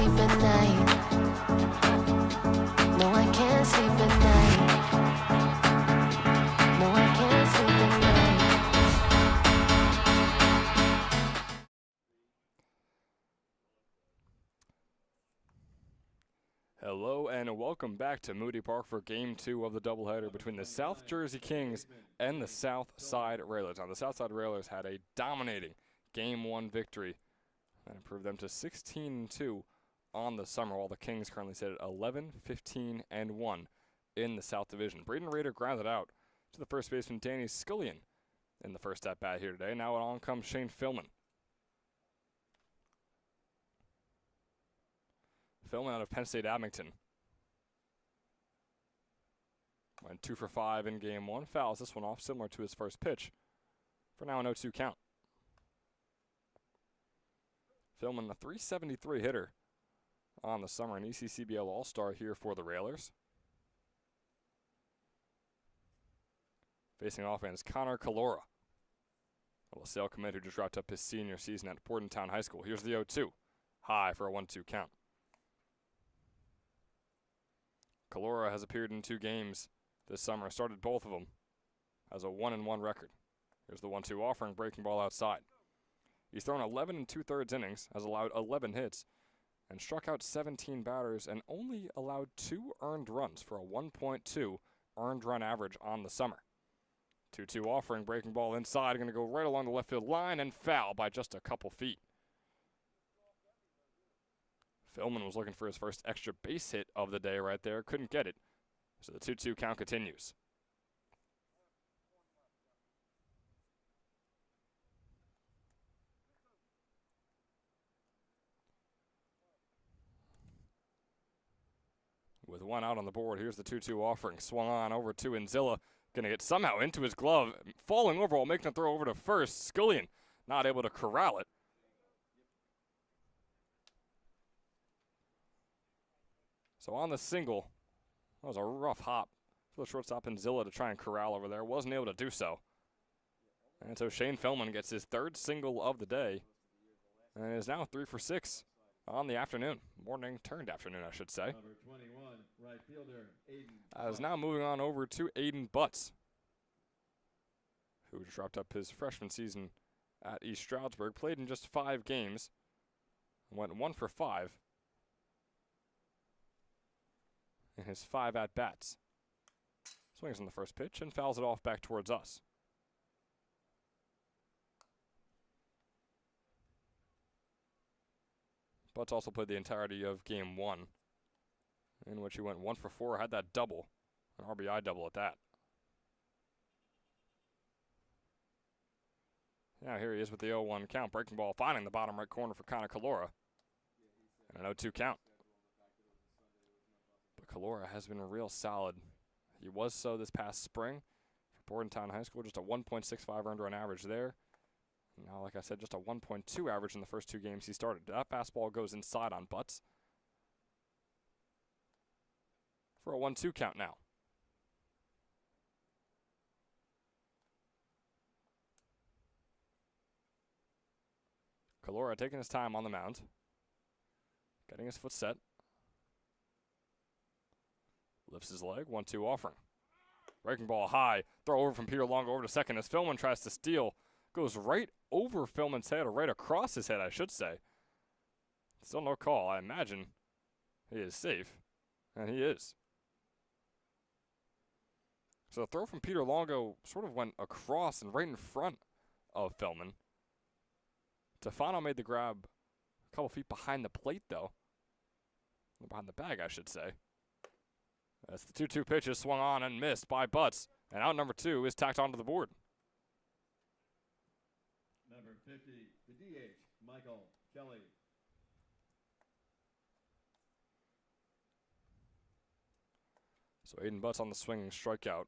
sleep at night. No, I can't sleep at night. No, I can't sleep at night. Hello and welcome back to Moody Park for Game 2 of the doubleheader between the South Jersey Kings and the Southside Railers. Now, the Southside Railers had a dominating Game 1 victory that improved them to 16-2 on the summer, while the Kings currently sit at 11-15-1 in the South Division. Braden Rader grounded out to the first baseman Danny Scullion in the first at-bat here today. Now on comes Shane Philman. Philman out of Penn State Abington. Went 2 for 5 in Game 1. Fouls this one off, similar to his first pitch, for now an 0-2 count. Philman, a .373 hitter on the summer, an ECCBL All-Star here for the Railers. Facing off is Connor Calora, a LaSalle commit who just wrapped up his senior season at Bordentown High School. Here's the 0-2, high for a 1-2 count. Calora has appeared in 2 games this summer, started both of them, has a 1-1 record. Here's the 1-2 offering, breaking ball outside. He's thrown 11 2/3 innings, has allowed 11 hits, and struck out 17 batters, and only allowed 2 earned runs for a 1.2 earned run average on the summer. 2-2 offering, breaking ball inside, going to go right along the left field line and foul by just a couple feet. Philman was looking for his first extra base hit of the day right there, couldn't get it, so the 2-2 count continues. With 1 out on the board, here's the 2-2 offering. Swung on over to Inzilla. Going to get somehow into his glove. Falling over while making a throw over to first. Scullion not able to corral it. So on the single, that was a rough hop for the shortstop Inzilla to try and corral over there. Wasn't able to do so. And so Shane Philman gets his 3rd single of the day and is now 3 for 6. On the afternoon, morning turned afternoon, I should say. Number 21, right fielder, Aiden. Is now moving on over to Aiden Butts, who just wrapped up his freshman season at East Stroudsburg. Played in just 5 games, went 1 for 5 in his 5 at-bats. Swings on the first pitch and fouls it off back towards us. Butts also played the entirety of Game 1, in which he went 1 for 4, had that double, an RBI double at that. Now here he is with the 0-1 count, breaking ball, finding the bottom right corner for Connor Calora, and an 0-2 count. But Calora has been real solid. He was so this past spring for Bordentown High School, just a 1.65 earned run average there. Now, like I said, just a 1.2 average in the first 2 games he started. That fastball goes inside on Butts for a 1-2 count now. Calora taking his time on the mound, getting his foot set. Lifts his leg, 1-2 offering. Breaking ball high, throw over from Peter Longo over to second as Philman tries to steal. Goes right over Philman's head, or right across his head, I should say. Still no call. I imagine he is safe, and he is. So the throw from Peter Longo sort of went across and right in front of Philman. Tefano made the grab a couple feet behind the plate, though. Behind the bag, I should say. As the 2-2 pitch is swung on and missed by Butts, and out number 2 is tacked onto the board. Number 50, the DH, Michael Kelly. So Aiden Butts on the swinging strikeout.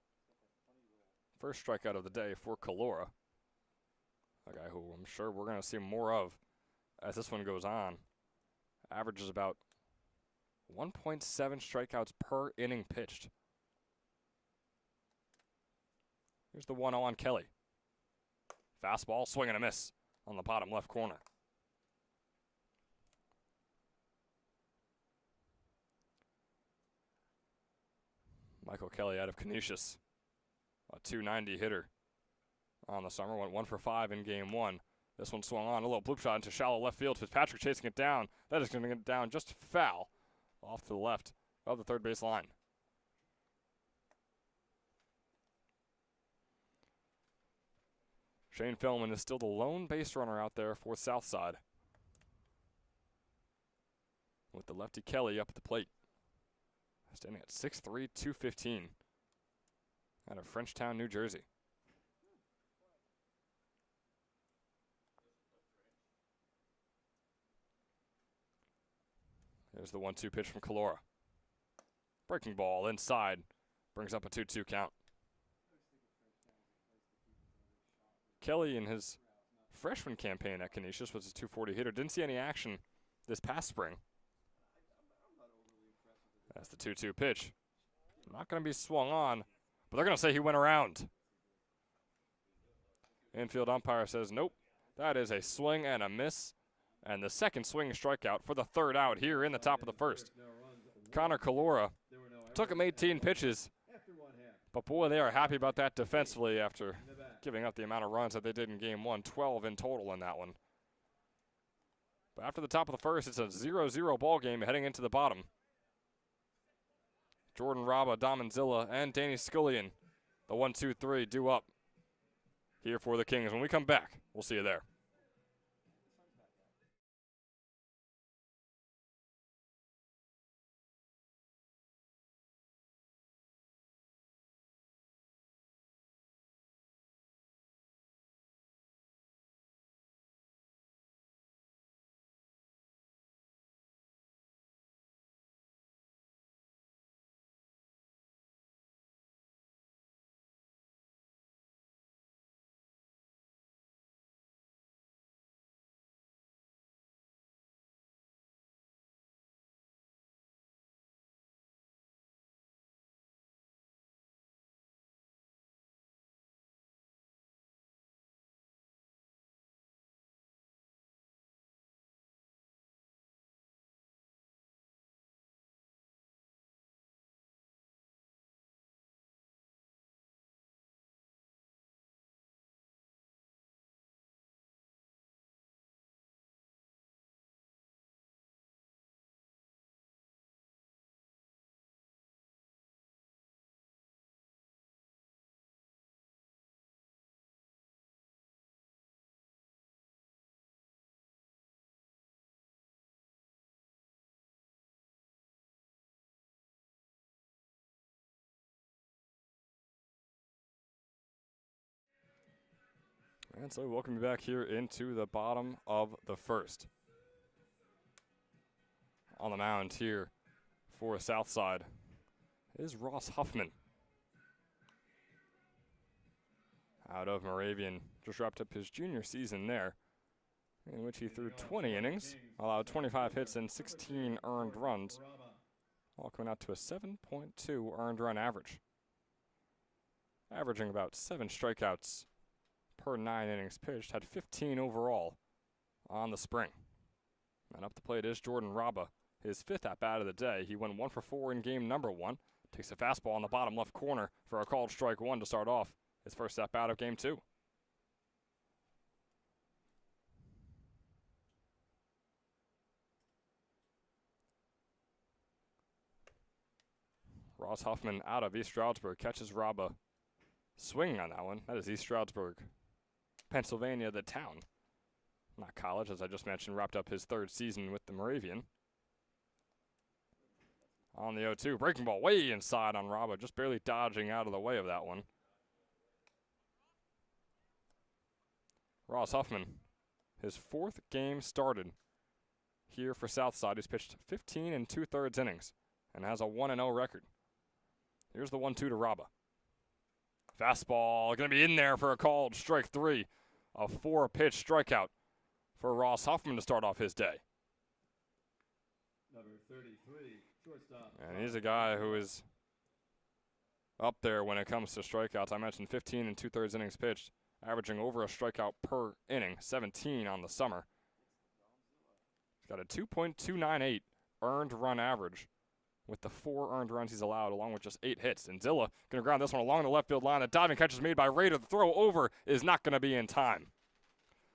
First strikeout of the day for Calora. A guy who I'm sure we're going to see more of as this one goes on. Averages about 1.7 strikeouts per inning pitched. Here's the 1-0 on Kelly. Fastball, swing and a miss on the bottom left corner. Michael Kelly out of Canisius, a .290 hitter on the summer. Went 1 for 5 in game 1. This one swung on, a little bloop shot into shallow left field. Fitzpatrick chasing it down. That is going to get down just foul off to the left of the third base line. Shane Philman is still the lone base runner out there for Southside, with the lefty Kelly up at the plate. Standing at 6'3", 215 out of Frenchtown, New Jersey. There's the 1-2 pitch from Calora. Breaking ball inside, brings up a 2-2 count. Kelly in his freshman campaign at Canisius was a .240 hitter. Didn't see any action this past spring. That's the 2-2 pitch. Not going to be swung on, but they're going to say he went around. Infield umpire says nope. That is a swing and a miss. And the second swing strikeout for the third out here in the top of the first. Connor Calora took him 18 pitches. But boy, they are happy about that defensively after giving up the amount of runs that they did in game 1. 12 in total in that one. But after the top of the first, it's a 0-0 ball game heading into the bottom. Jordan Raba, Domanzilla, and Danny Scullion, the 1-2-3 due up here for the Kings. When we come back, we'll see you there. And so welcome you back here into the bottom of the first. On the mound here for Southside is Ross Huffman. Out of Moravian, just wrapped up his junior season there, in which he threw 20 innings, allowed 25 hits and 16 earned runs, all coming out to a 7.2 earned run average. Averaging about 7 strikeouts per 9 innings pitched, had 15 overall on the spring. And up the plate is Jordan Raba, his 5th at-bat of the day. He went 1 for 4 in game number 1. Takes a fastball on the bottom left corner for a called strike 1 to start off his first at-bat of game 2. Ross Huffman out of East Stroudsburg catches Raba swinging on that one. That is East Stroudsburg, Pennsylvania, the town, not college, as I just mentioned. Wrapped up his 3rd season with the Moravian. On the 0-2, breaking ball way inside on Raba, just barely dodging out of the way of that one. Ross Huffman, his 4th game started here for Southside. He's pitched 15 2/3 innings and has a 1-0 record. Here's the 1-2 to Raba. Fastball going to be in there for a called strike 3. A 4-pitch strikeout for Ross Huffman to start off his day. Number 33, shortstop. And he's a guy who is up there when it comes to strikeouts. I mentioned 15 2/3 innings pitched, averaging over a strikeout per inning, 17 on the summer. He's got a 2.298 earned run average with the 4 earned runs he's allowed, along with just 8 hits. And Zilla going to ground this one along the left field line. The diving catch is made by Rader. The throw over is not going to be in time.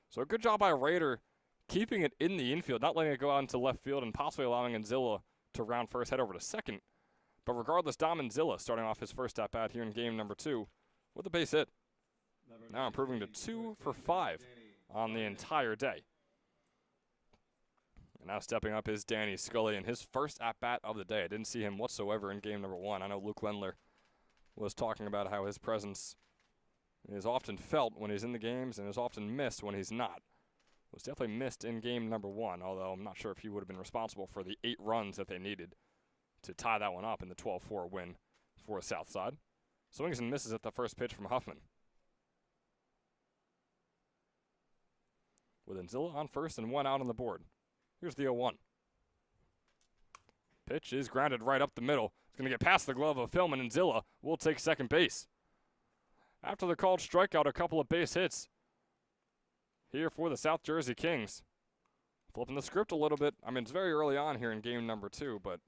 So a good job by Rader keeping it in the infield, not letting it go out into left field and possibly allowing Anzilla to round first, head over to second. But regardless, Dom Anzilla starting off his first at-bat here in game number 2 with a base hit. Now improving to 2 for 5 on the entire day. And now stepping up is Danny Scully in his first at-bat of the day. I didn't see him whatsoever in game number 1. I know Luke Lendler was talking about how his presence is often felt when he's in the games and is often missed when he's not. Was definitely missed in game number 1, although I'm not sure if he would have been responsible for the 8 runs that they needed to tie that one up in the 12-4 win for Southside. Swings and misses at the first pitch from Huffman. With Anzilla on first and 1 out on the board. Here's the 0-1. Pitch is grounded right up the middle. It's going to get past the glove of Philman, and Anzilla will take second base. After the called strikeout, a couple of base hits here for the South Jersey Kings. Flipping the script a little bit. I mean, it's very early on here in game number 2, but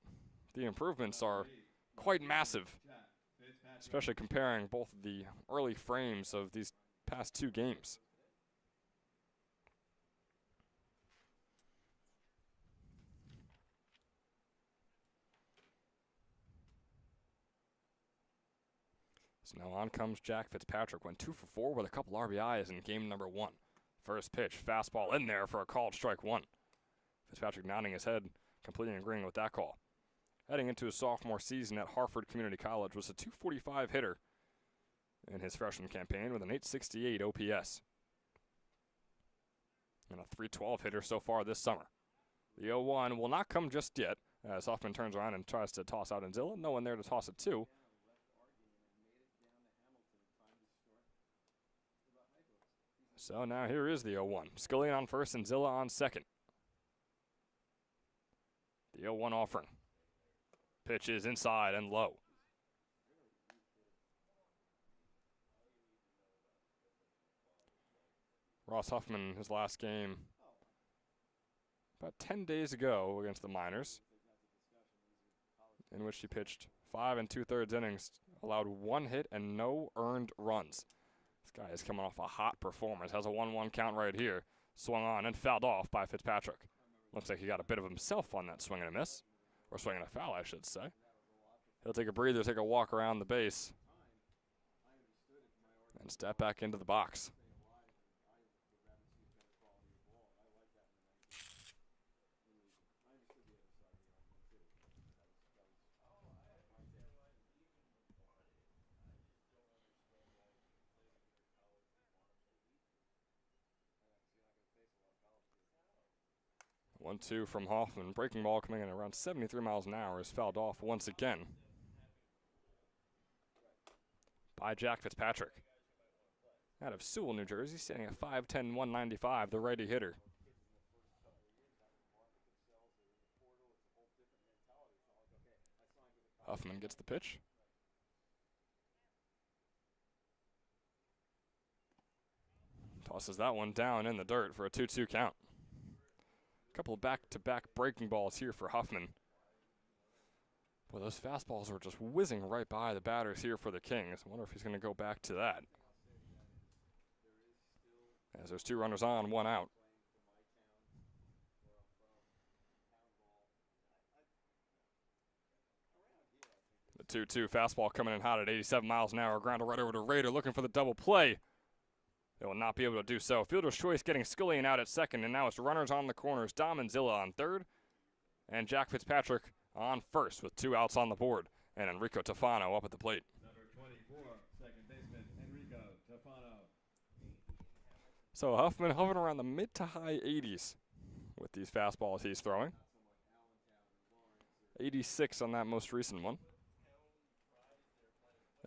the improvements are quite massive, especially comparing both of the early frames of these past 2 games. So now on comes Jack Fitzpatrick. Went 2 for 4 with a couple RBIs in game number 1. First pitch, fastball in there for a called strike 1. Fitzpatrick nodding his head, completely agreeing with that call. Heading into his sophomore season at Harford Community College, was a .245 hitter in his freshman campaign with an .868 OPS. And a .312 hitter so far this summer. The 0-1 will not come just yet, as Hoffman turns around and tries to toss out Anzilla. No one there to toss it to. So now here is the 0-1. Scully on first and Zilla on second. The 0-1 offering. Pitch is inside and low. Ross Huffman, his last game about 10 days ago against the Miners, in which he pitched 5 2/3 innings, allowed 1 hit and no earned runs. This guy is coming off a hot performance. Has a 1-1 count right here. Swung on and fouled off by Fitzpatrick. Looks like he got a bit of himself on that swing and a miss. Or swing and a foul, I should say. He'll take a breather, take a walk around the base, and step back into the box. One-two from Hoffman. Breaking ball coming in around 73 miles an hour is fouled off once again by Jack Fitzpatrick. Out of Sewell, New Jersey, sitting at 5'10", 195, the righty hitter. Huffman gets the pitch. Tosses that one down in the dirt for a 2-2 count. Couple of back-to-back breaking balls here for Huffman. Well, those fastballs are just whizzing right by the batters here for the Kings. I wonder if he's going to go back to that. As there's 2 runners on, 1 out. The 2-2 fastball coming in hot at 87 miles an hour. Grounder right over to Rader, looking for the double play. They will not be able to do so. Fielder's choice getting Scullion out at second, and now it's runners on the corners. Dom Anzilla on third, and Jack Fitzpatrick on first with 2 outs on the board, and Enrico Tofano up at the plate. Number 24, second baseman, Enrico Tofano. So Huffman hovering around the mid to high 80s with these fastballs he's throwing. 86 on that most recent one.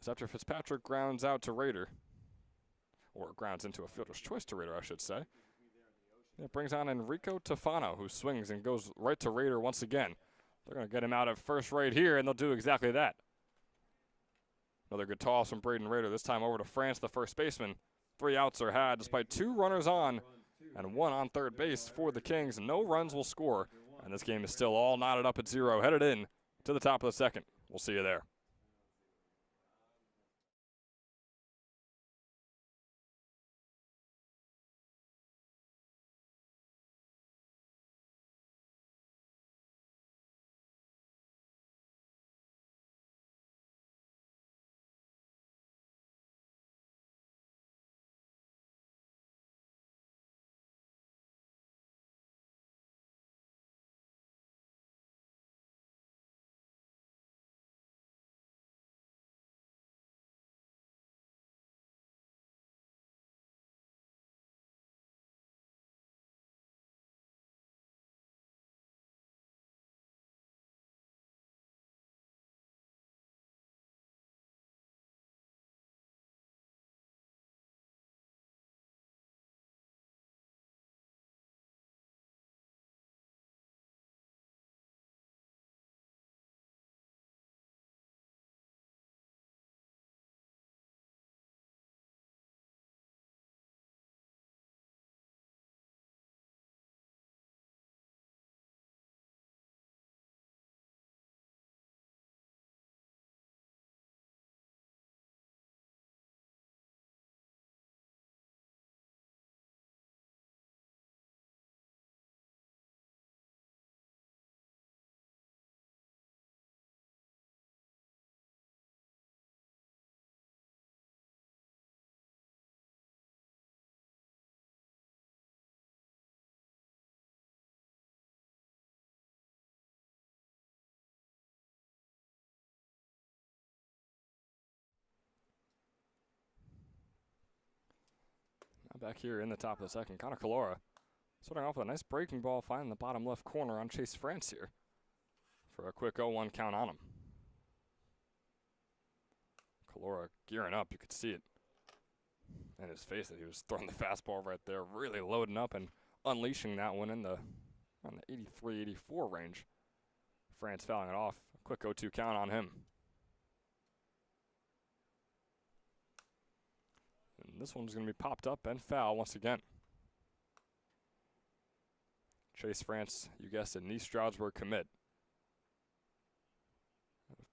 As after Fitzpatrick grounds out to Rader, or grounds into a fielder's choice to Rader, I should say. It brings on Enrico Tofano, who swings and goes right to Rader once again. They're going to get him out at first right here, and they'll do exactly that. Another good toss from Braden Rader, this time over to France, the first baseman. 3 outs are had, despite 2 runners on and 1 on third base for the Kings. No runs will score, and this game is still all knotted up at 0. Headed in to the top of the second. We'll see you there. Now back here in the top of the second, Connor Calora starting off with a nice breaking ball, finding the bottom left corner on Chase France here for a quick 0-1 count on him. Calora gearing up, you could see it in his face that he was throwing the fastball right there, really loading up and unleashing that one in the on the 83, 84 range. France fouling it off. Quick 0-2 count on him. And this one's going to be popped up and foul once again. Chase France, you guessed it, knee Stroudsburg commit.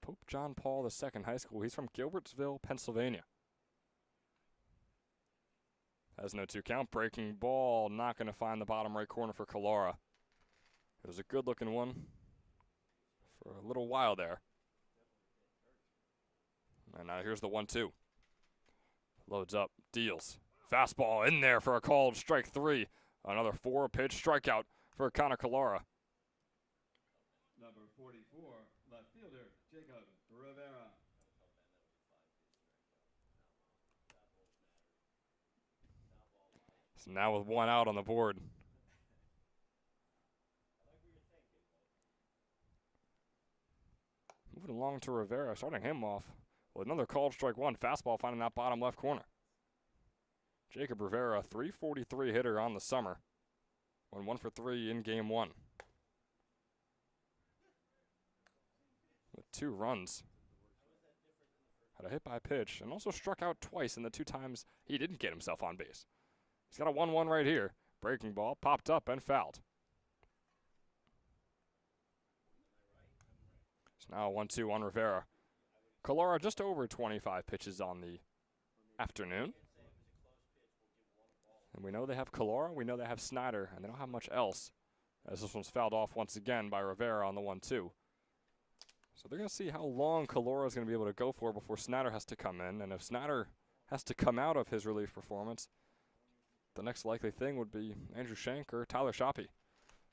Pope John Paul II High School. He's from Gilbertsville, Pennsylvania. Has no 2 count. Breaking ball, not going to find the bottom right corner for Calora. It was a good looking one for a little while there. And now here's the 1-2. Loads up, deals. Fastball in there for a called strike 3. Another 4-pitch strikeout for Connor Calora. Number 44, left fielder, Jacob Rivera. So now with 1 out on the board. Moving along to Rivera, starting him off with another called strike 1. Fastball finding that bottom left corner. Jacob Rivera, 343 hitter on the summer. Went 1 for 3 in game 1. With 2 runs. Had a hit by pitch and also struck out twice in the 2 times he didn't get himself on base. He's got a 1-1 right here. Breaking ball, popped up and fouled. So now 1-2 on Rivera. Calora just over 25 pitches on the afternoon. And we know they have Calora, we know they have Snyder, and they don't have much else. As this one's fouled off once again by Rivera on the 1-2. So they're going to see how long Calora is going to be able to go for before Snyder has to come in. And if Snyder has to come out of his relief performance, the next likely thing would be Andrew Shank or Tyler Shoppy.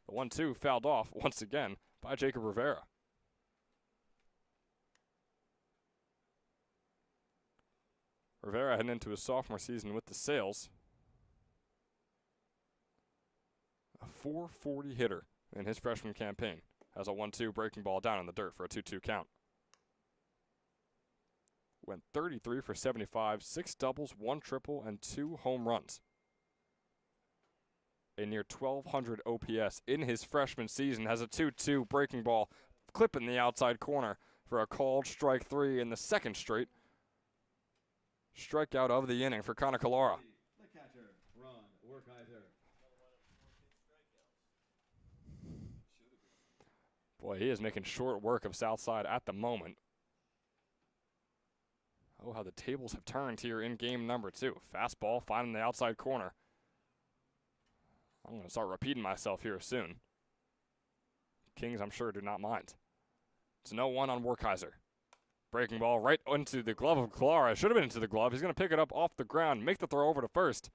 The 1-2 fouled off once again by Jacob Rivera. Rivera heading into his sophomore season with the Sails. A 440 hitter in his freshman campaign. Has a 1-2 breaking ball down in the dirt for a 2-2 count. Went 33 for 75, 6 doubles, 1 triple, and 2 home runs. A near 1,200 OPS in his freshman season. Has a 2-2 breaking ball clipping the outside corner for a called strike 3 in the second straight strikeout of the inning for Connor Calora. The catcher, Ron Werkheiser. Boy, he is making short work of Southside at the moment. Oh, how the tables have turned here in game number 2. Fastball finding the outside corner. I'm going to start repeating myself here soon. Kings, I'm sure, do not mind. It's 0-1 on Werkheiser. Breaking ball right into the glove of Clara. Should have been into the glove. He's going to pick it up off the ground, make the throw over to first.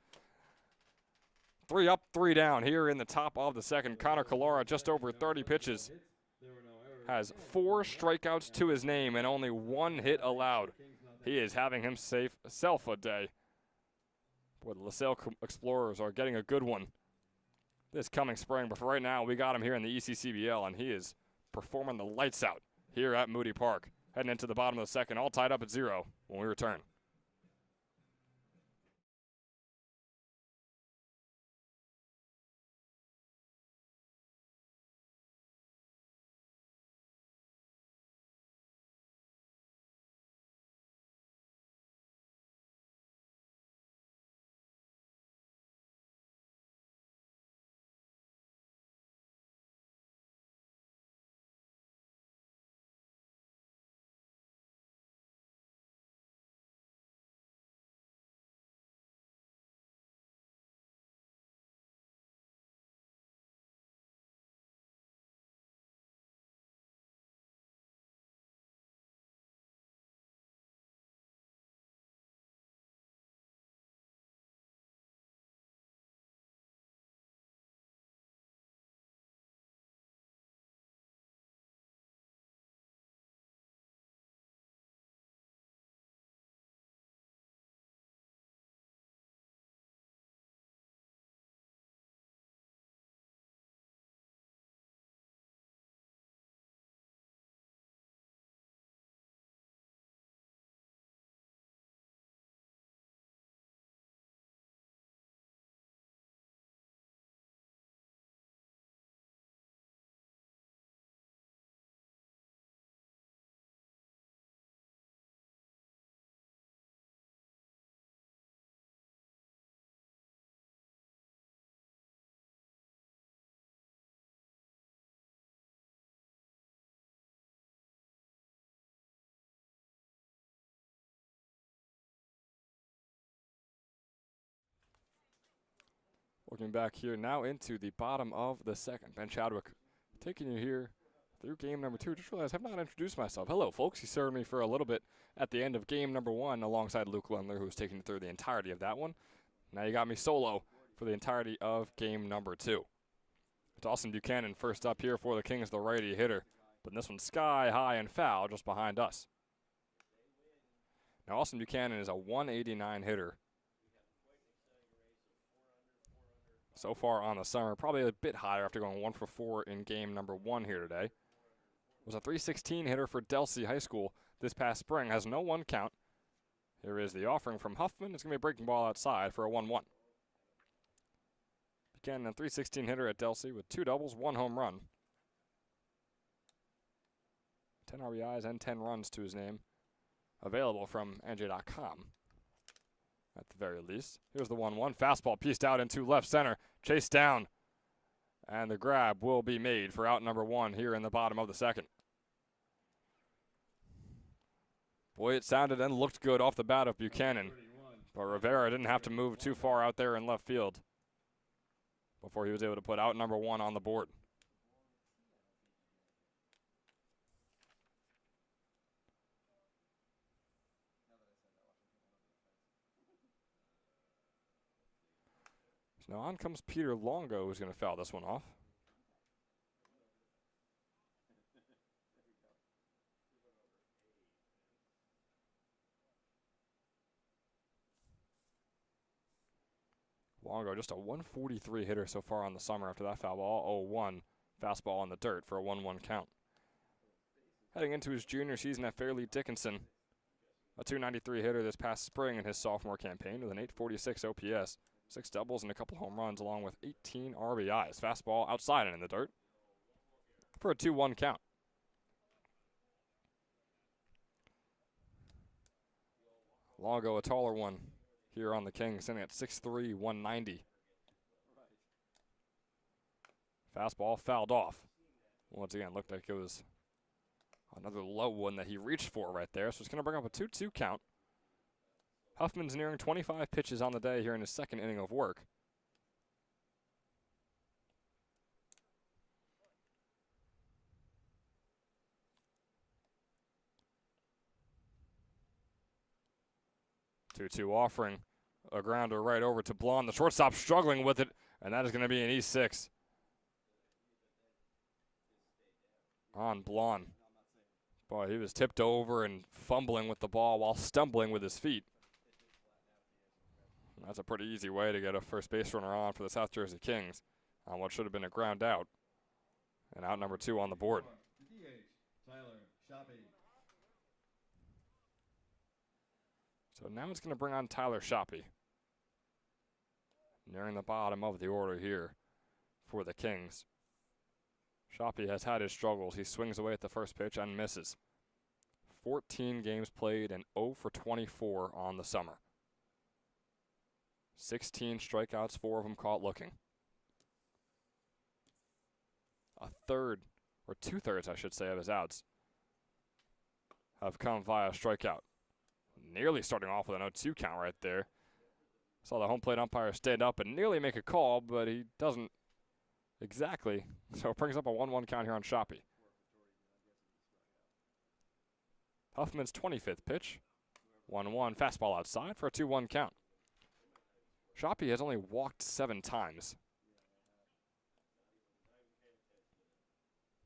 3 up, 3 down here in the top of the second. Connor Calara, just over 30 pitches, has 4 strikeouts to his name and only 1 hit allowed. He is having himself a day. Boy, the LaSalle Explorers are getting a good one this coming spring. But for right now, we got him here in the ECCBL, and he is performing the lights out here at Moody Park. Heading into the bottom of the second, all tied up at 0 when we return. Looking back here now into the bottom of the second. Ben Chadwick taking you here through game number 2. Just realized I have not introduced myself. Hello, folks. He served me for a little bit at the end of game number 1 alongside Luke Lendler, who was taking you through the entirety of that one. Now you got me solo for the entirety of game number 2. Dawson Buchanan first up here for the Kings, the righty hitter. But this one's sky high and foul just behind us. Now Austin Buchanan is a 189 hitter so far on the summer, probably a bit higher after going 1 for 4 in game number 1 here today. Was a 316 hitter for Delsea High School this past spring, has no 1 count. Here is the offering from Huffman. It's going to be a breaking ball outside for a 1-1. Buchanan, a 316 hitter at Delsea with 2 doubles, 1 home run. 10 RBIs and 10 runs to his name. Available from NJ.com. At the very least. Here's the 1-1. Fastball pieced out into left center. Chased down. And the grab will be made for out number 1 here in the bottom of the second. Boy, it sounded and looked good off the bat of Buchanan. But Rivera didn't have to move too far out there in left field before he was able to put out number 1 on the board. Now on comes Peter Longo, who's going to foul this one off. Longo, just a 143 hitter so far on the summer after that foul ball. 0-1 fastball on the dirt for a 1-1 count. Heading into his junior season at Fairleigh Dickinson, a 293 hitter this past spring in his sophomore campaign with an 846 OPS. 6 doubles and a couple home runs along with 18 RBIs. Fastball outside and in the dirt for a 2-1 count. Longo, a taller one here on the Kings, sitting at 6'3", 190. Fastball fouled off. Once again, looked like it was another low one that he reached for right there. So it's going to bring up a 2-2 count. Huffman's nearing 25 pitches on the day here in his second inning of work. Two offering a grounder right over to Blonde. The shortstop struggling with it, and that is going to be an E6 on Blonde. Boy, he was tipped over and fumbling with the ball while stumbling with his feet. That's a pretty easy way to get a first base runner on for the South Jersey Kings on what should have been a ground out. And out number 2 on the board. So now it's going to bring on Tyler Shoppy. Nearing the bottom of the order here for the Kings. Shoppy has had his struggles. He swings away at the first pitch and misses. 14 games played and 0 for 24 on the summer. 16 strikeouts, 4 of them caught looking. A third, or 2/3 I should say, of his outs have come via strikeout. Nearly starting off with an 0-2 count right there. Saw the home plate umpire stand up and nearly make a call, but he doesn't exactly. So it brings up a 1-1 count here on Shoppy. Huffman's 25th pitch. 1-1, fastball outside for a 2-1 count. Shoppy has only walked 7 times.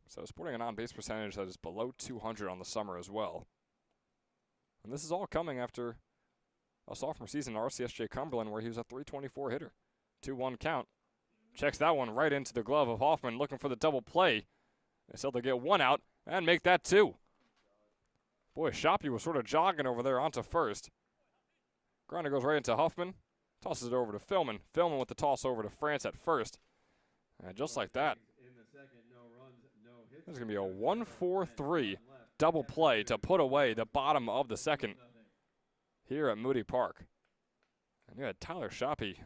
So sporting an on-base percentage that is below 200 on the summer as well. And this is all coming after a sophomore season at RCSJ Cumberland where he was a .324 hitter. 2-1 count. Checks that one right into the glove of Hoffman, looking for the double play. They still to get 1 out and make that 2. Boy, Shoppy was sort of jogging over there onto first. Grounder goes right into Huffman. Tosses it over to Philman. Philman with the toss over to France at first. And just like that, there's going to be a 1-4-3 double play to put away the bottom of the second here at Moody Park. And you had Tyler Shoppy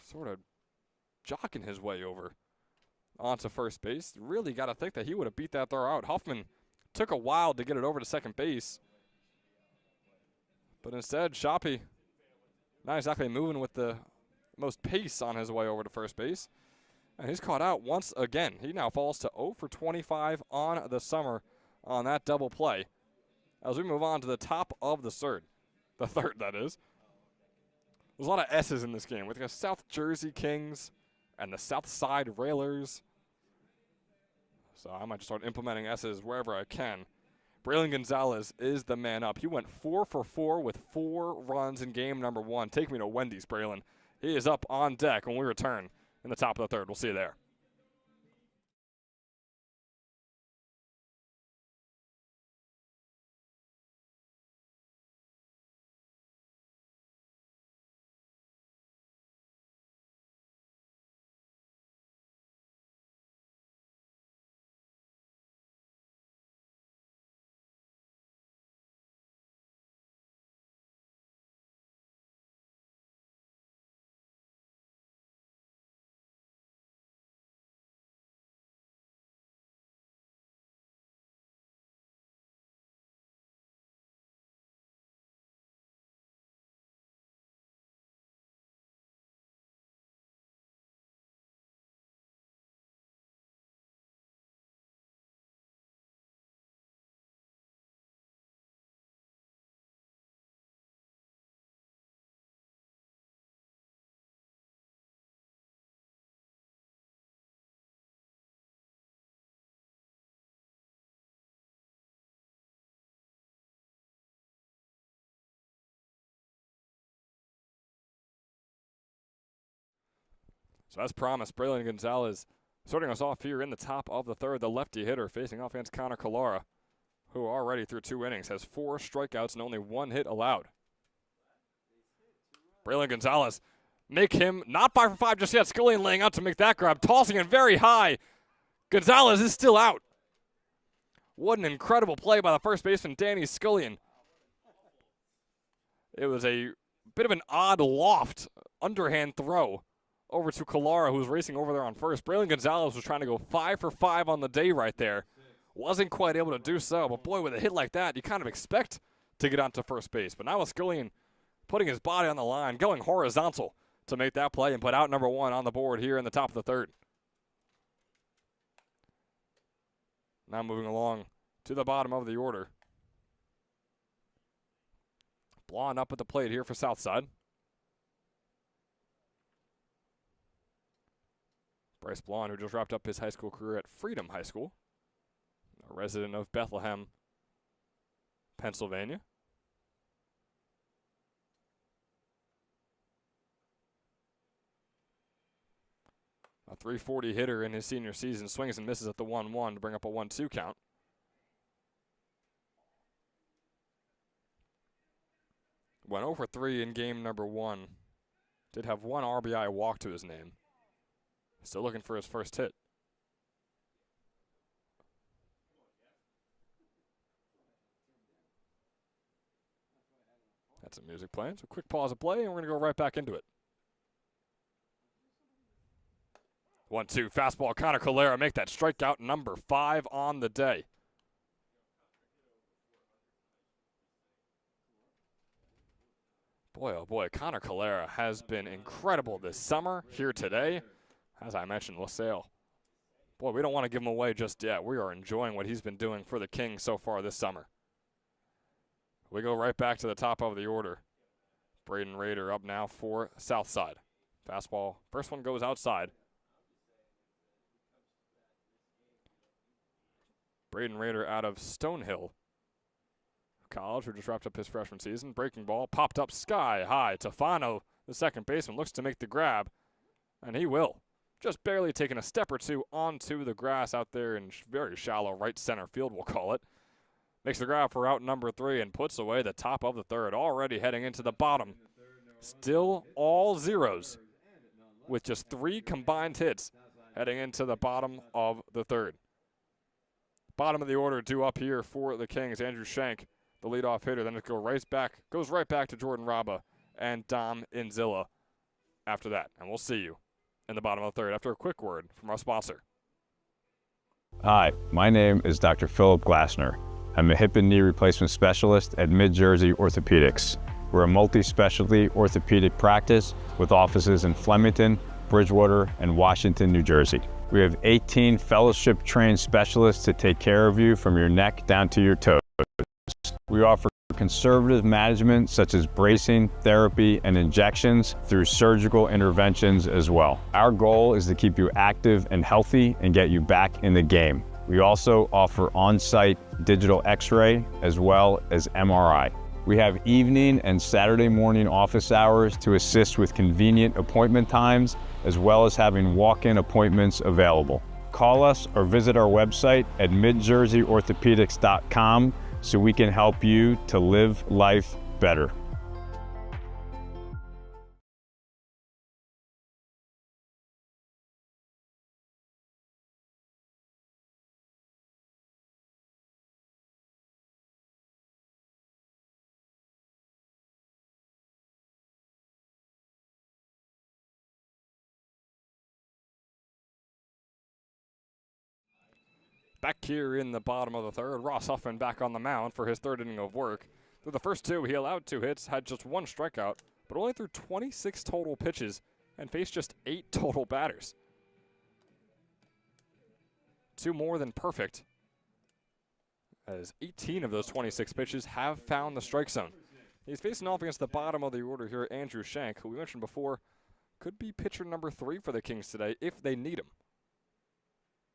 sort of jogging his way over onto first base. Really got to think that he would have beat that throw out. Huffman took a while to get it over to second base. But instead, Shoppy not exactly moving with the most pace on his way over to first base. And he's caught out once again. He now falls to 0 for 25 on the summer on that double play. As we move on to the top of the third. The third, that is. There's a lot of S's in this game. With the South Jersey Kings and the Southside Railers. So I might just start implementing S's wherever I can. Braylon Gonzalez is the man up. He went 4 for 4 with 4 runs in game number 1. Take me to Wendy's, Braylon. He is up on deck when we return in the top of the third. We'll see you there. So as promised, Braylon Gonzalez starting us off here in the top of the third, the lefty hitter facing off against Connor Callara, who already through 2 innings has 4 strikeouts and only 1 hit allowed. Braylon Gonzalez, make him not 5 for 5 just yet. Scullion laying out to make that grab, tossing it very high. Gonzalez is still out. What an incredible play by the first baseman, Danny Scullion. It was a bit of an odd loft underhand throw over to Kalara, who was racing over there on first. Braylon Gonzalez was trying to go 5 for 5 on the day right there. Wasn't quite able to do so, but boy, with a hit like that, you kind of expect to get onto first base. But now with Skillian putting his body on the line, going horizontal to make that play and put out number 1 on the board here in the top of the third. Now moving along to the bottom of the order. Blonde up at the plate here for Southside. Bryce Blonde, who just wrapped up his high school career at Freedom High School, a resident of Bethlehem, Pennsylvania. A .340 hitter in his senior season, swings and misses at the 1-1 to bring up a 1-2 count. Went 0 for 3 in game number 1. Did have 1 RBI walk to his name. Still looking for his first hit. That's some music playing. So quick pause of play, and we're going to go right back into it. 1-2 fastball. Connor Calera make that strikeout number 5 on the day. Boy, oh boy, Connor Calera has been incredible this summer here today. As I mentioned, LaSalle. Boy, we don't want to give him away just yet. We are enjoying what he's been doing for the Kings so far this summer. We go right back to the top of the order. Braden Rader up now for Southside. Fastball. First one goes outside. Braden Rader out of Stonehill College, who just wrapped up his freshman season. Breaking ball popped up sky high. Tafano, the second baseman, looks to make the grab, and he will. Just barely taking a step or two onto the grass out there in very shallow right center field, we'll call it. Makes the grab for out number 3 and puts away the top of the third, already heading into the bottom. Still all zeros with just 3 combined hits heading into the bottom of the third. Bottom of the order due up here for the Kings. Andrew Shank, the leadoff hitter. Then it goes right back to Jordan Raba and Dom Inzilla after that. And we'll see you in the bottom of the third after a quick word from our sponsor. Hi, my name is Dr. Philip Glassner. I'm a hip and knee replacement specialist at Mid-Jersey Orthopedics. We're a multi-specialty orthopedic practice with offices in Flemington, Bridgewater, and Washington, New Jersey. We have 18 fellowship-trained specialists to take care of you from your neck down to your toes. We offer conservative management such as bracing, therapy, and injections through surgical interventions as well. Our goal is to keep you active and healthy and get you back in the game. We also offer on-site digital x-ray as well as MRI. We have evening and Saturday morning office hours to assist with convenient appointment times, as well as having walk-in appointments available. Call us or visit our website at midjerseyorthopedics.com so we can help you to live life better. Back here in the bottom of the third, Ross Huffman back on the mound for his third inning of work. Through the first 2, he allowed 2 hits, had just 1 strikeout, but only threw 26 total pitches and faced just 8 total batters. 2 more than perfect, as 18 of those 26 pitches have found the strike zone. He's facing off against the bottom of the order here, Andrew Shank, who we mentioned before could be pitcher number 3 for the Kings today if they need him.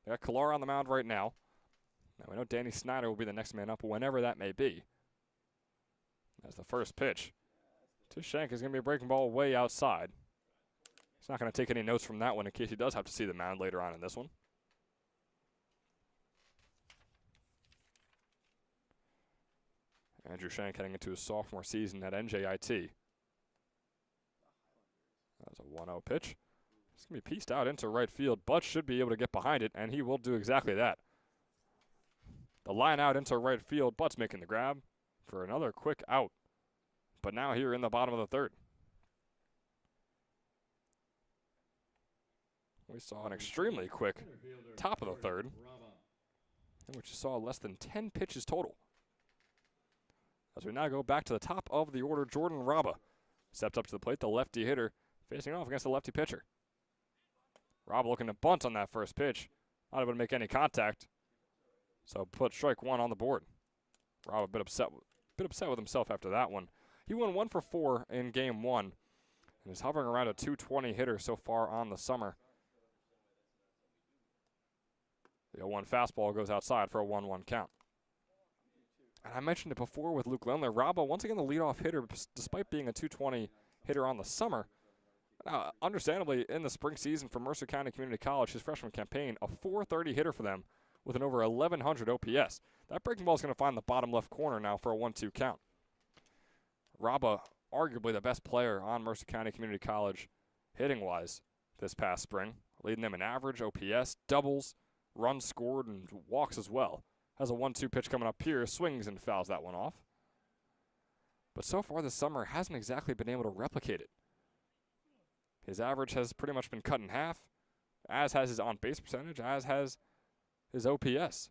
They got Kalar on the mound right now. Now we know Danny Snyder will be the next man up whenever that may be. As the first pitch to Shank is going to be a breaking ball way outside. He's not going to take any notes from that one in case he does have to see the mound later on in this one. Andrew Shank heading into his sophomore season at NJIT. That was a 1-0 pitch. It's going to be pieced out into right field. Butch should be able to get behind it, and he will do exactly that. The line out into right field. Butch making the grab for another quick out. But now here in the bottom of the third. We saw an extremely quick top of the third, in which you saw less than 10 pitches total. As we now go back to the top of the order, Jordan Raba steps up to the plate, the lefty hitter, facing off against the lefty pitcher. Raba looking to bunt on that first pitch, not able to make any contact, so put strike one on the board. Raba a bit upset with himself after that one. He went 1 for 4 in game one, and is hovering around a 220 hitter so far on the summer. The 0-1 fastball goes outside for a 1-1 count. And I mentioned it before with Luke Lindler. Raba, once again, the leadoff hitter, despite being a 220 hitter on the summer. Now, understandably, in the spring season for Mercer County Community College, his freshman campaign, a 430 hitter for them with an over 1,100 OPS. That breaking ball is going to find the bottom left corner now for a 1-2 count. Raba, arguably the best player on Mercer County Community College hitting-wise this past spring, leading them in average, OPS, doubles, runs scored, and walks as well. Has a 1-2 pitch coming up here, swings and fouls that one off. But so far this summer, hasn't exactly been able to replicate it. His average has pretty much been cut in half, as has his on-base percentage, as has his OPS.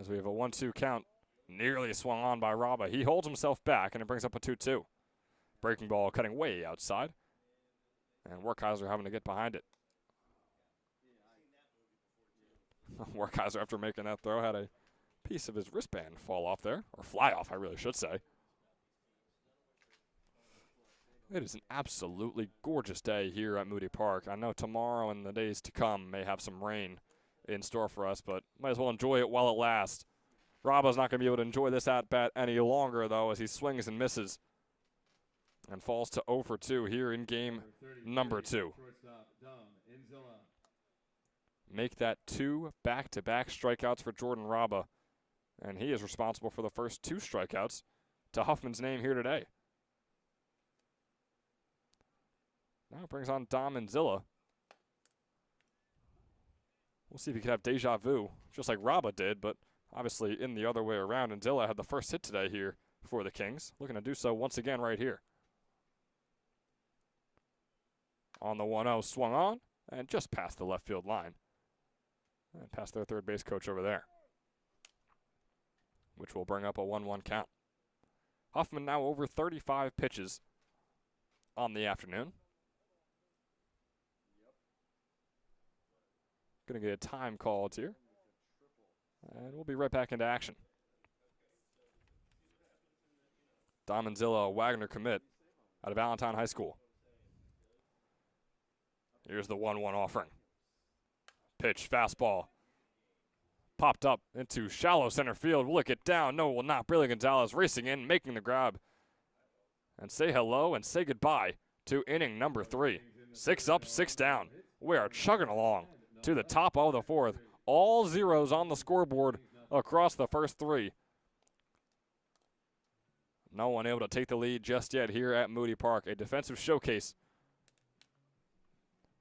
As we have a 1-2 count, nearly swung on by Raba. He holds himself back, and it brings up a 2-2. Breaking ball cutting way outside, and Werkheiser having to get behind it. Werkheiser, after making that throw, had a piece of his wristband fall off there, or fly off, I really should say. It is an absolutely gorgeous day here at Moody Park. I know tomorrow and the days to come may have some rain in store for us, but might as well enjoy it while it lasts. Raba's not going to be able to enjoy this at-bat any longer, though, as he swings and misses and falls to 0 for 2 here in game number 2. Make that 2 back-to-back strikeouts for Jordan Raba, and he is responsible for the first 2 strikeouts to Huffman's name here today. Now it brings on Dom Manzilla. We'll see if he can have deja vu, just like Raba did, but obviously in the other way around. Manzilla had the first hit today here for the Kings, looking to do so once again right here. On the 1-0, swung on, and just past the left field line. And past their third base coach over there, which will bring up a 1-1 count. Huffman now over 35 pitches on the afternoon. Going to get a time called here. And we'll be right back into action. Dom Manzilla, a Wagner commit out of Valentine High School. Here's the 1-1 offering. Pitch, fastball. Popped up into shallow center field. Will it get down? No, it will not. Briley Gonzalez racing in, making the grab. And say hello and say goodbye to inning number 3. 6 up, 6 down. We are chugging along to the top of the 4th. All zeros on the scoreboard across the first 3. No one able to take the lead just yet here at Moody Park. A defensive showcase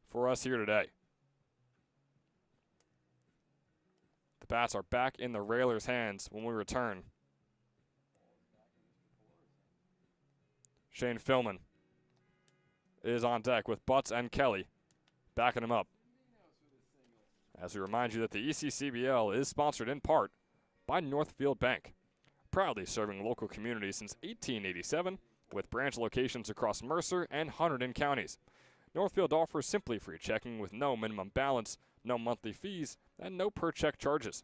for us here today. The bats are back in the Railers' hands when we return. Shane Philman is on deck with Butts and Kelly backing him up. As we remind you that the ECCBL is sponsored in part by Northfield Bank, proudly serving local communities since 1887 with branch locations across Mercer and Hunterdon counties. Northfield offers simply free checking with no minimum balance, no monthly fees, and no per-check charges.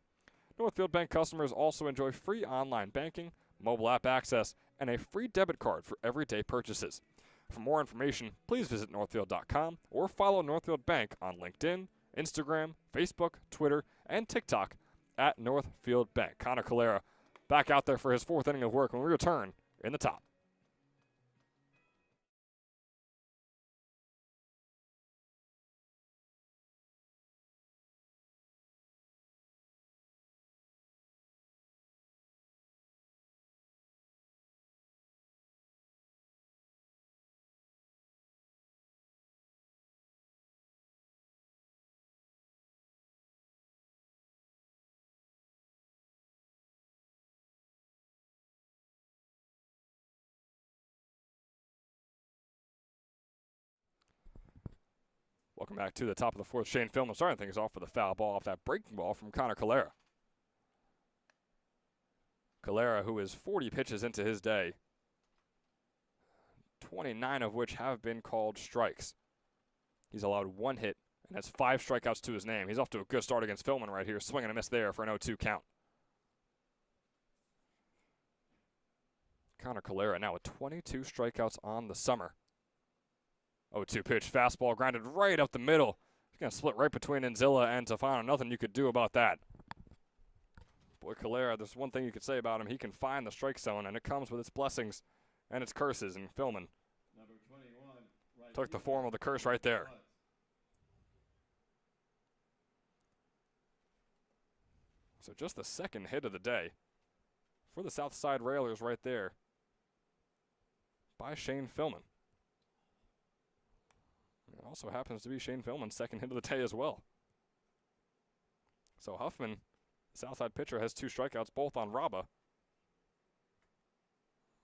Northfield Bank customers also enjoy free online banking, mobile app access, and a free debit card for everyday purchases. For more information, please visit northfield.com or follow Northfield Bank on LinkedIn, Instagram, Facebook, Twitter, and TikTok at Northfield Bank. Connor Calera back out there for his 4th inning of work when we return in the top. Welcome back to the top of the fourth. Shane Philman starting things off with a foul ball off that breaking ball from Connor Calera. Calera, who is 40 pitches into his day, 29 of which have been called strikes. He's allowed 1 hit and has 5 strikeouts to his name. He's off to a good start against Philman right here. Swing and a miss there for an 0-2 count. Connor Calera now with 22 strikeouts on the summer. 0-2 pitch, fastball grounded right up the middle. He's going to split right between Enzilla and Tafano. Nothing you could do about that. Boy, Calera, there's one thing you could say about him. He can find the strike zone, and it comes with its blessings and its curses. And Philman Number 21, right took the fielder, form of the curse right there. Butts. So just the second hit of the day for the Southside Railers right there by Shane Philman. It also happens to be Shane Philman's second hit of the day as well. So Huffman, the Southside pitcher, has 2 strikeouts, both on Raba.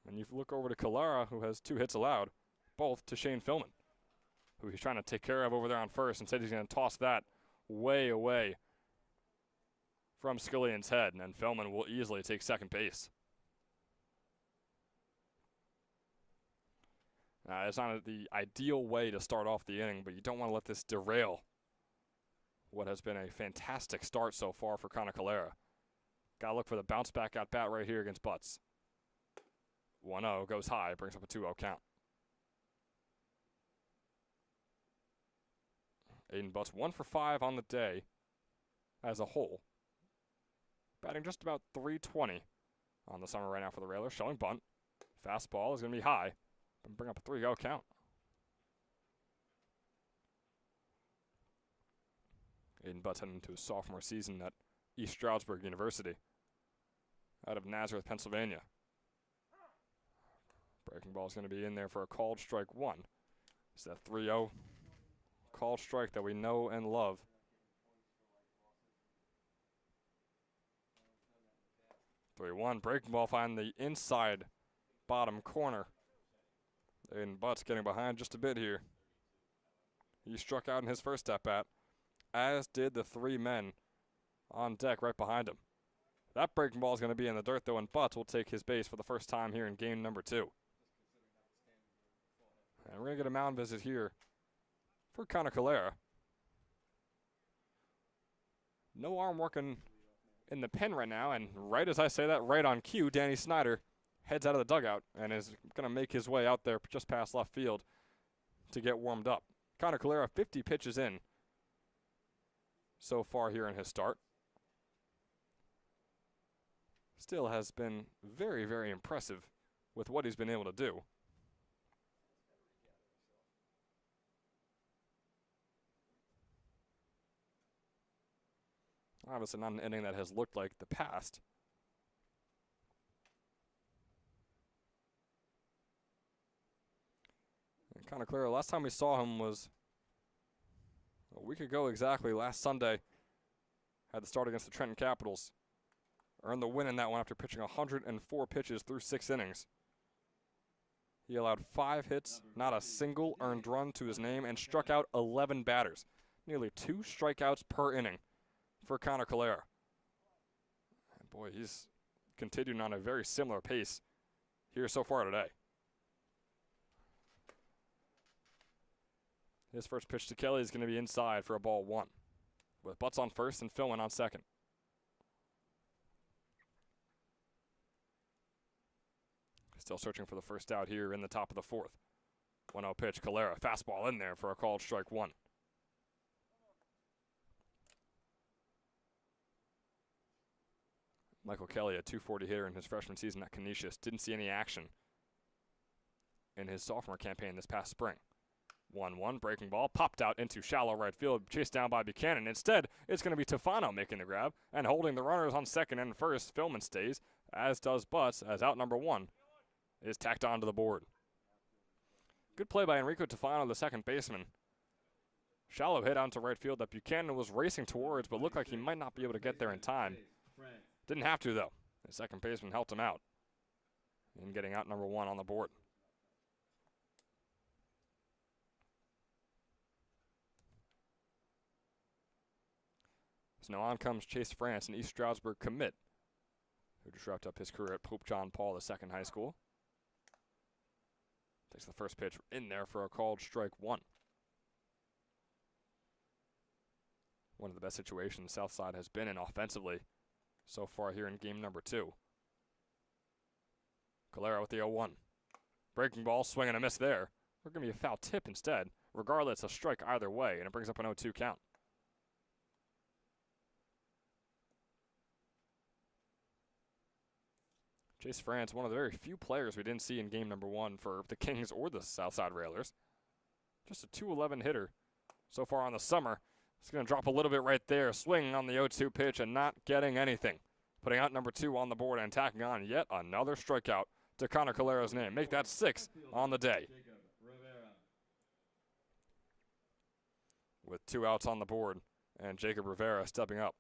And you look over to Calera, who has 2 hits allowed, both to Shane Philman, who he's trying to take care of over there on first. Instead, he's going to toss that way away from Skillion's head, and Philman will easily take second base. It's not the ideal way to start off the inning, but you don't want to let this derail what has been a fantastic start so far for Connor Calera. Got to look for the bounce back at bat right here against Butts. 1-0 goes high, brings up a 2-0 count. Aiden Butts 1 for 5 on the day as a whole. Batting just about .320 on the summer right now for the Railers. Showing bunt. Fastball is going to be high and bring up a 3-0 count. Aiden Butts heading into his sophomore season at East Stroudsburg University out of Nazareth, Pennsylvania. Breaking ball is going to be in there for a called strike 1. It's that 3-0 called strike that we know and love. One breaking ball find the inside bottom corner. And Butts getting behind just a bit here. He struck out in his first at bat, as did the 3 men on deck right behind him. That breaking ball is going to be in the dirt though, and Butts will take his base for the first time here in game number 2. And we're going to get a mound visit here for Connor Calera. No arm working in the pen right now, and right as I say that, right on cue, Danny Snyder heads out of the dugout and is going to make his way out there just past left field to get warmed up. Connor Calera 50 pitches in so far here in his start. Still has been very, very impressive with what he's been able to do. Obviously not an inning that has looked like the past. And Connor Calera, last time we saw him was a week ago exactly, last Sunday. Had the start against the Trenton Capitals. Earned the win in that one after pitching 104 pitches through 6 innings. He allowed 5 hits, not a single earned run to his name, and struck out 11 batters. Nearly 2 strikeouts per inning for Connor Calera. And boy, he's continuing on a very similar pace here so far today. His first pitch to Kelly is going to be inside for a ball 1, with Butts on first and Philman on second. Still searching for the first out here in the top of the 4th. 1-0 pitch, Calera, fastball in there for a called strike 1. Michael Kelly, a .240 hitter in his freshman season at Canisius, didn't see any action in his sophomore campaign this past spring. 1-1, breaking ball, popped out into shallow right field, chased down by Buchanan. Instead, it's going to be Tafano making the grab and holding the runners on second and first. Philman stays, as does Butts, as out number 1 is tacked onto the board. Good play by Enrico Tafano, the second baseman. Shallow hit onto right field that Buchanan was racing towards, but looked like he might not be able to get there in time. Didn't have to, though. The second baseman helped him out in getting out number 1 on the board. So now on comes Chase France, an East Stroudsburg commit, who just wrapped up his career at Pope John Paul II High School. Takes the first pitch in there for a called strike one. One of the best situations Southside has been in offensively so far here in game number 2. Calera with the 0-1. Breaking ball, swing and a miss there. We're going to be a foul tip instead. Regardless, a strike either way, and it brings up an 0-2 count. Chase France, one of the very few players we didn't see in game number 1 for the Kings or the Southside Railers. Just a .211 hitter so far on the summer. It's going to drop a little bit right there, swinging on the 0-2 pitch and not getting anything. Putting out number 2 on the board and tacking on yet another strikeout to Connor Calera's name. Make that 6 on the day. With 2 outs on the board and Jacob Rivera stepping up.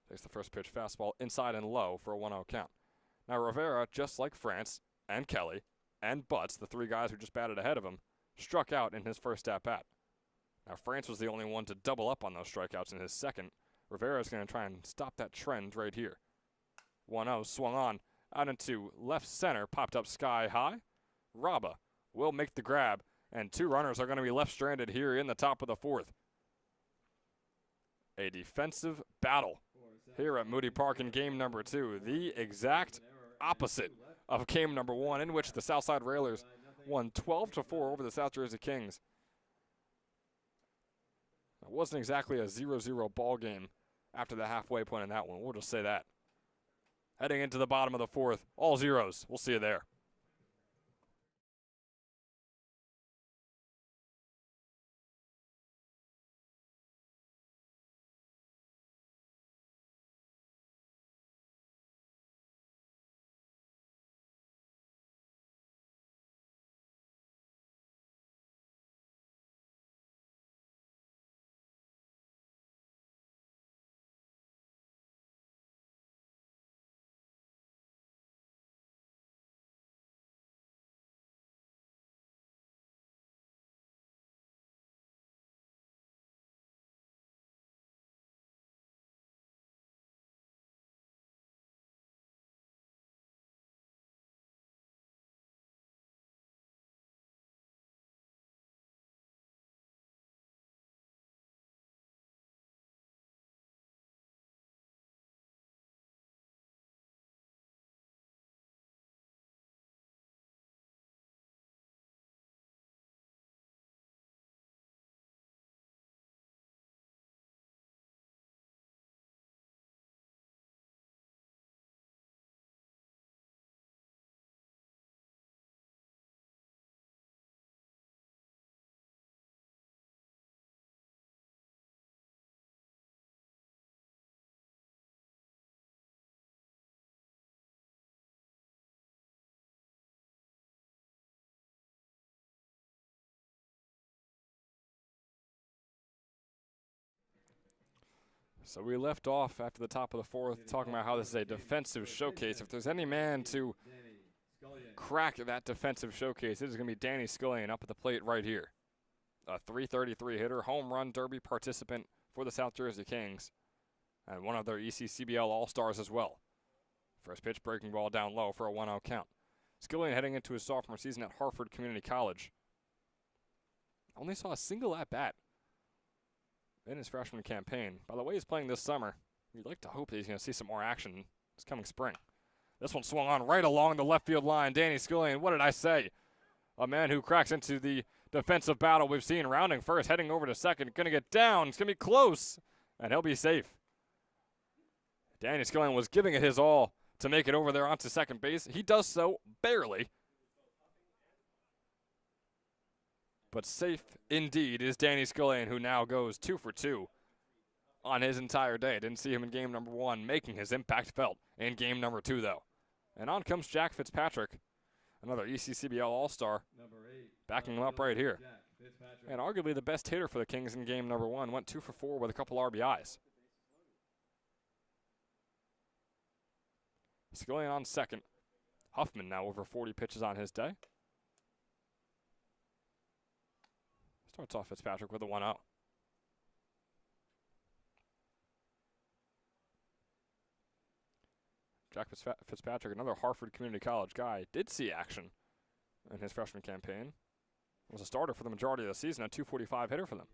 Takes the first pitch fastball inside and low for a 1-0 count. Now Rivera, just like France and Kelly and Butts, the 3 guys who just batted ahead of him, struck out in his first at-bat. Now France was the only one to double up on those strikeouts in his second. Rivera is going to try and stop that trend right here. 1-0 swung on out into left center, popped up sky high. Raba will make the grab, and 2 runners are going to be left stranded here in the top of the 4th. A defensive battle here at Moody Park in game number 2. The exact opposite of game number 1, in which the Southside Railers won 12-4 over the South Jersey Kings. It wasn't exactly a 0-0 ball game after the halfway point in that one. We'll just say that. Heading into the bottom of the 4th, all zeros. We'll see you there. So we left off after the top of the 4th talking about how this is a defensive showcase. If there's any man to crack that defensive showcase, it is going to be Danny Scullion up at the plate right here. A .333 hitter, home run derby participant for the South Jersey Kings, and one of their ECCBL All-Stars as well. First pitch, breaking ball down low for a 1-0 count. Scullion heading into his sophomore season at Harford Community College. Only saw a single at-bat in his freshman campaign. By the way he's playing this summer, you'd like to hope that he's going to see some more action this coming spring. This one swung on right along the left field line. Danny Scullion, what did I say? A man who cracks into the defensive battle we've seen, rounding first, heading over to second, going to get down. It's going to be close, and he'll be safe. Danny Scullion was giving it his all to make it over there onto second base. He does so barely. But safe indeed is Danny Scullion, who now goes 2 for 2 on his entire day. Didn't see him in game number 1, making his impact felt in game number 2, though. And on comes Jack Fitzpatrick, another ECCBL All-Star, backing him up right here. And arguably the best hitter for the Kings in game number 1. Went 2 for 4 with a couple RBIs. Scullion on second. Huffman now over 40 pitches on his day. Starts off Fitzpatrick with a 1-0. Jack Fitzpatrick, another Hartford Community College guy, did see action in his freshman campaign. Was a starter for the majority of the season, a .245 hitter for them.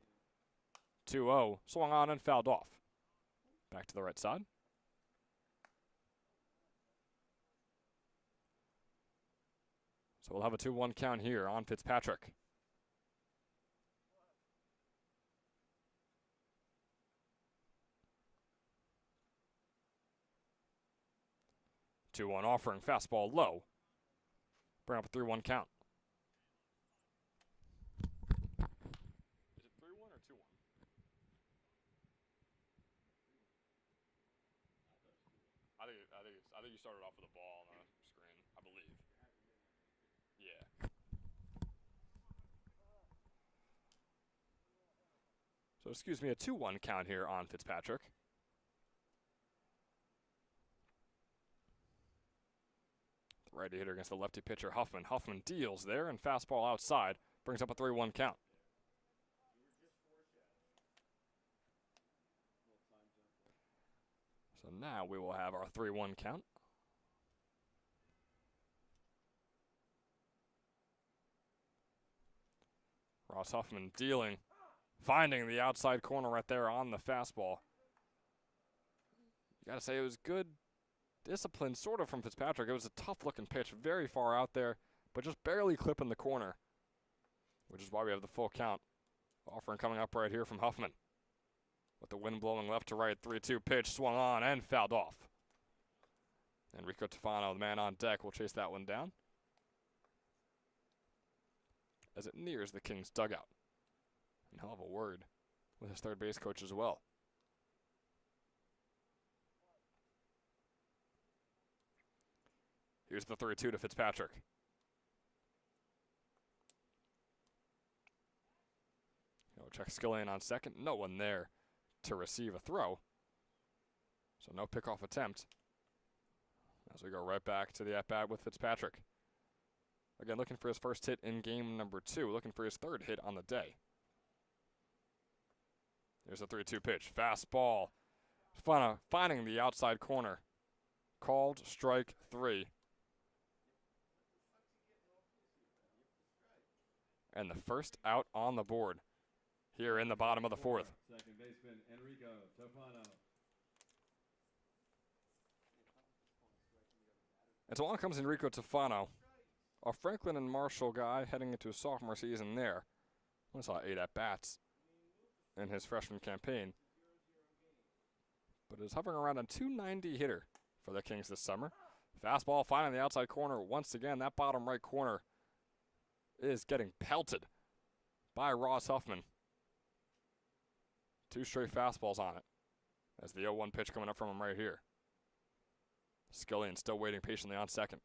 2-0, swung on and fouled off. Back to the right side. So we'll have a 2-1 count here on Fitzpatrick. Two-one offering, fastball low. Bring up a 3-1 count. Is it 3-1 or 2-1? I think you started off with a ball on the screen, I believe. Yeah. So excuse me, a 2-1 count here on Fitzpatrick. The righty hitter against the lefty pitcher Huffman. Huffman deals there and fastball outside brings up a 3-1 count. So now we will have our 3-1 count. Ross Huffman dealing, finding the outside corner right there on the fastball. You gotta say it was good discipline sort of from Fitzpatrick. It was a tough looking pitch, very far out there, but just barely clipping the corner, which is why we have the full count. Offering coming up right here from Huffman. With the wind blowing left to right, 3-2 pitch, swung on and fouled off. Enrico Tofano, the man on deck, will chase that one down as it nears the Kings dugout. And he'll have a word with his third base coach as well. Here's the 3-2 to Fitzpatrick. He'll check Skillian on second. No one there to receive a throw. So no pickoff attempt. As we go right back to the at-bat with Fitzpatrick. Again, looking for his first hit in game number 2. Looking for his third hit on the day. Here's a 3-2 pitch. Fastball. Finding the outside corner. Called strike 3. And the first out on the board here in the bottom of the 4th. Second baseman Enrico Tofano. And so along comes Enrico Tofano, a Franklin and Marshall guy heading into his sophomore season there. I saw 8 at-bats in his freshman campaign, but is hovering around a .290 hitter for the Kings this summer. Fastball finding the outside corner once again. That bottom right corner is getting pelted by Ross Huffman. 2 straight fastballs on it as the 0-1 pitch coming up from him right here. Skillian still waiting patiently on second.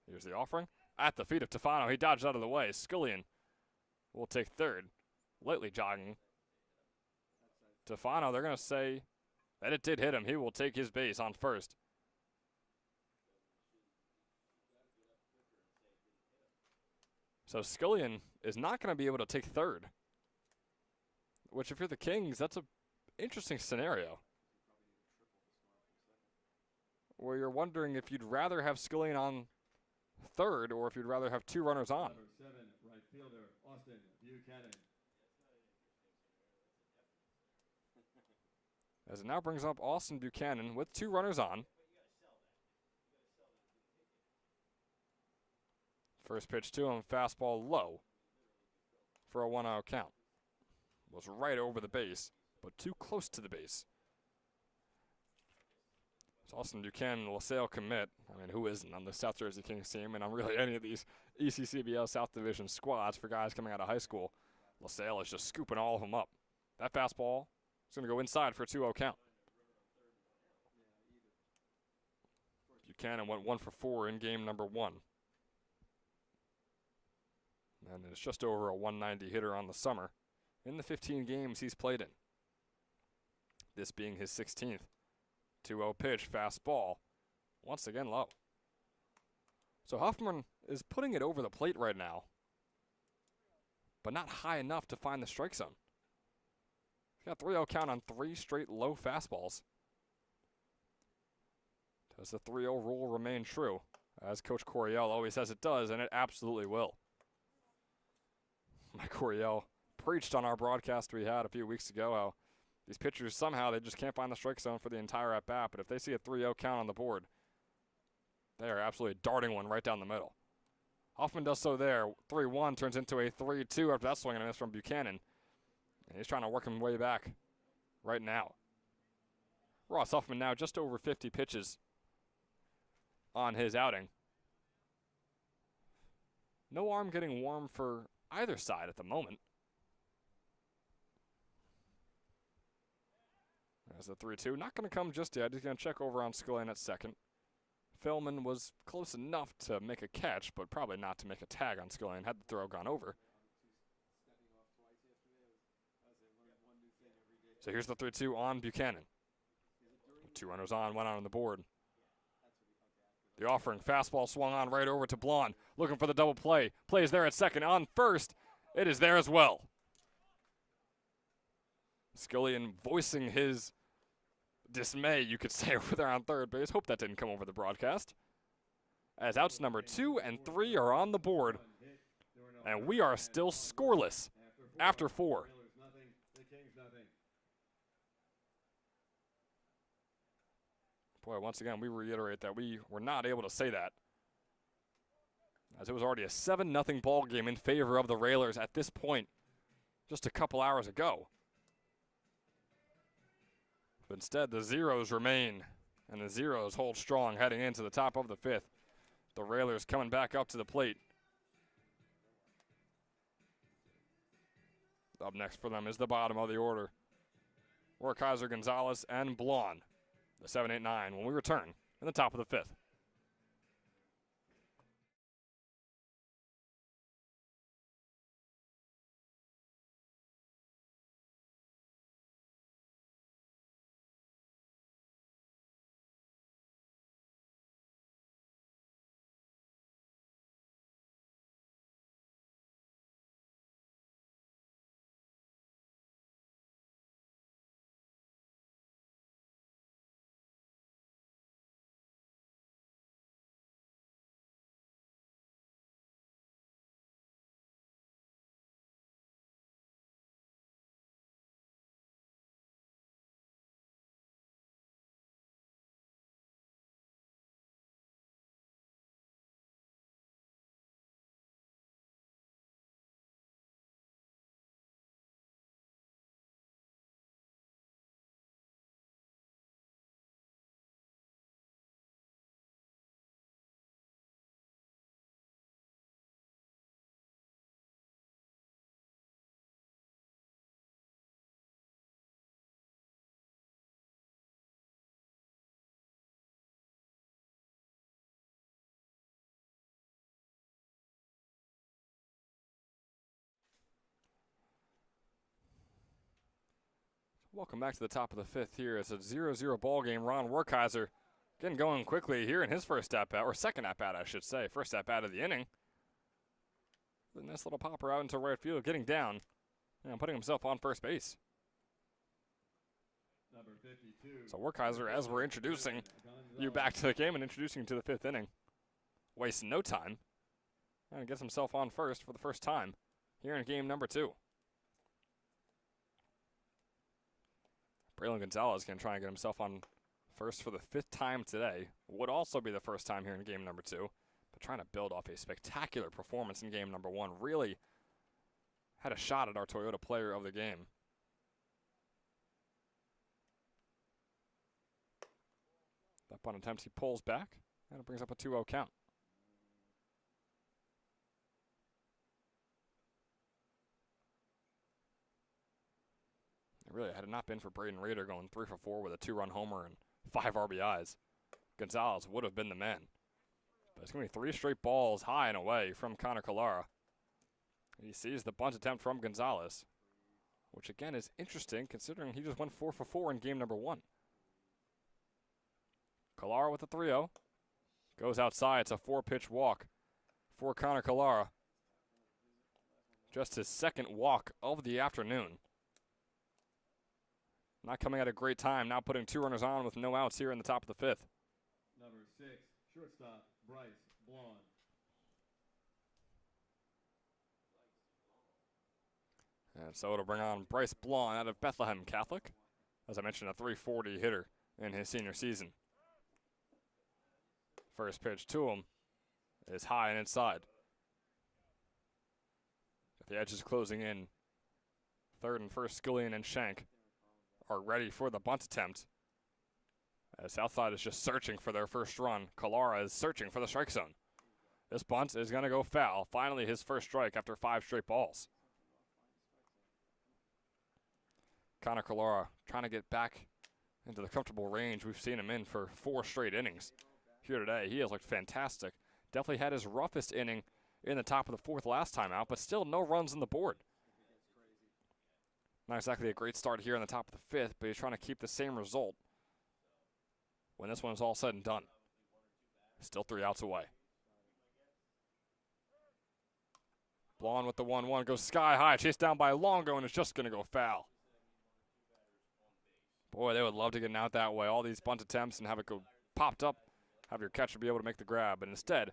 Here's the offering. At the feet of Tofano. He dodged out of the way. Skillian will take third. Lightly jogging. Tofano, they're going to say that it did hit him. He will take his base on first. So Skillian is not going to be able to take third. Which, if you're the Kings, that's an interesting scenario. Where you're wondering if you'd rather have Skillian on third or if you'd rather have 2 runners on. Number 7, right fielder Austin Buchanan. As it now brings up Austin Buchanan with 2 runners on. First pitch to him, fastball low for a 1-0 count. Was right over the base, but too close to the base. So Austin Buchanan, LaSalle commit. I mean, who isn't on the South Jersey Kings team and on really any of these ECCBL South Division squads for guys coming out of high school? LaSalle is just scooping all of them up. That fastball is going to go inside for a 2-0 count. Buchanan went 1 for 4 in game number 1. And it's just over a 190 hitter on the summer in the 15 games he's played in. This being his 16th. 2-0 pitch, fastball. Once again low. So Huffman is putting it over the plate right now. but not high enough to find the strike zone. He's got 3-0 count on 3 straight low fastballs. Does the 3-0 rule remain true? As Coach Coryell always says it does, and it absolutely will. Mike Coryell preached on our broadcast we had a few weeks ago how these pitchers somehow they just can't find the strike zone for the entire at-bat, but if they see a 3-0 count on the board, they are absolutely darting one right down the middle. Hoffman does so there. 3-1 turns into a 3-2 after that swing and a miss from Buchanan. And he's trying to work him way back right now. Ross Huffman now just over 50 pitches on his outing. No arm getting warm for either side at the moment. There's the 3-2. Not going to come just yet. He's going to check over on Scullion at second. Philman was close enough to make a catch, but probably not to make a tag on Scullion had the throw gone over. So here's the 3-2 on Buchanan. 2 runners on, 1 out on the board. The offering fastball swung on right over to Blonde, looking for the double play. Plays there at second. On first, it is there as well. Scullion voicing his dismay, you could say, over there on third base. Hope that didn't come over the broadcast. As outs number 2 and 3 are on the board, and we are still scoreless after 4. Boy, once again, we reiterate that we were not able to say that, as it was already a 7-0 ball game in favor of the Railers at this point just a couple hours ago. But instead, the zeros remain, and the zeros hold strong heading into the top of the 5th. The Railers coming back up to the plate. Up next for them is the bottom of the order. Werkheiser, Gonzalez, and Blonde. The 7-8-9 when we return in the top of the 5th. Welcome back to the top of the 5th here. It's a 0-0 ball game. Ron Werkheiser getting going quickly here in his first at-bat, or second at-bat, I should say. First at-bat of the inning. A nice little popper out into right field, getting down and putting himself on first base. Number 52. So Werkheiser, as we're introducing you back to the game and introducing you to the 5th inning, wasting no time and gets himself on first for the first time here in game number 2. Braylon Gonzalez can try and get himself on first for the 5th time today. Would also be the first time here in game number 2. But trying to build off a spectacular performance in game number 1. Really had a shot at our Toyota player of the game. That bunt attempt, he pulls back, and it brings up a 2-0 count. Really, had it not been for Braden Rader going 3 for 4 with a 2-run homer and 5 RBIs, Gonzalez would have been the man. But it's going to be 3 straight balls high and away from Connor Callara. He sees the bunt attempt from Gonzalez, which again is interesting considering he just went 4 for 4 in game number 1. Callara with a 3-0. Goes outside. It's a 4-pitch walk for Connor Callara. Just his second walk of the afternoon. Not coming at a great time. Now putting 2 runners on with no outs here in the top of the 5th. Number 6, shortstop, Bryce Blonde. And so it'll bring on Bryce Blonde out of Bethlehem Catholic. As I mentioned, a .340 hitter in his senior season. First pitch to him is high and inside. The edges closing in. Third and first, Skillian and Shank are ready for the bunt attempt. As Southside is just searching for their first run. Kalara is searching for the strike zone. This bunt is going to go foul. Finally his first strike after 5 straight balls. Connor Kalara trying to get back into the comfortable range we've seen him in for 4 straight innings. Here today, he has looked fantastic. Definitely had his roughest inning in the top of the 4th last time out, but still no runs on the board. Not exactly a great start here in the top of the 5th, but he's trying to keep the same result when this one's all said and done. Still 3 outs away. Blonde with the 1-1 goes sky high, chased down by Longo, and it's just going to go foul. Boy, they would love to get an out that way. All these bunt attempts and have it go popped up, have your catcher be able to make the grab. But instead,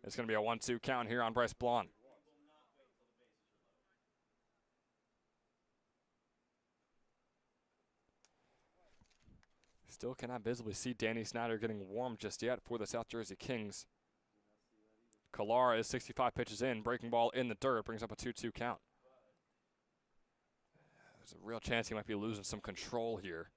it's going to be a 1-2 count here on Bryce Blonde. Still cannot visibly see Danny Snyder getting warm just yet for the South Jersey Kings. Kalara is 65 pitches in, breaking ball in the dirt, brings up a 2-2 count. There's a real chance he might be losing some control here.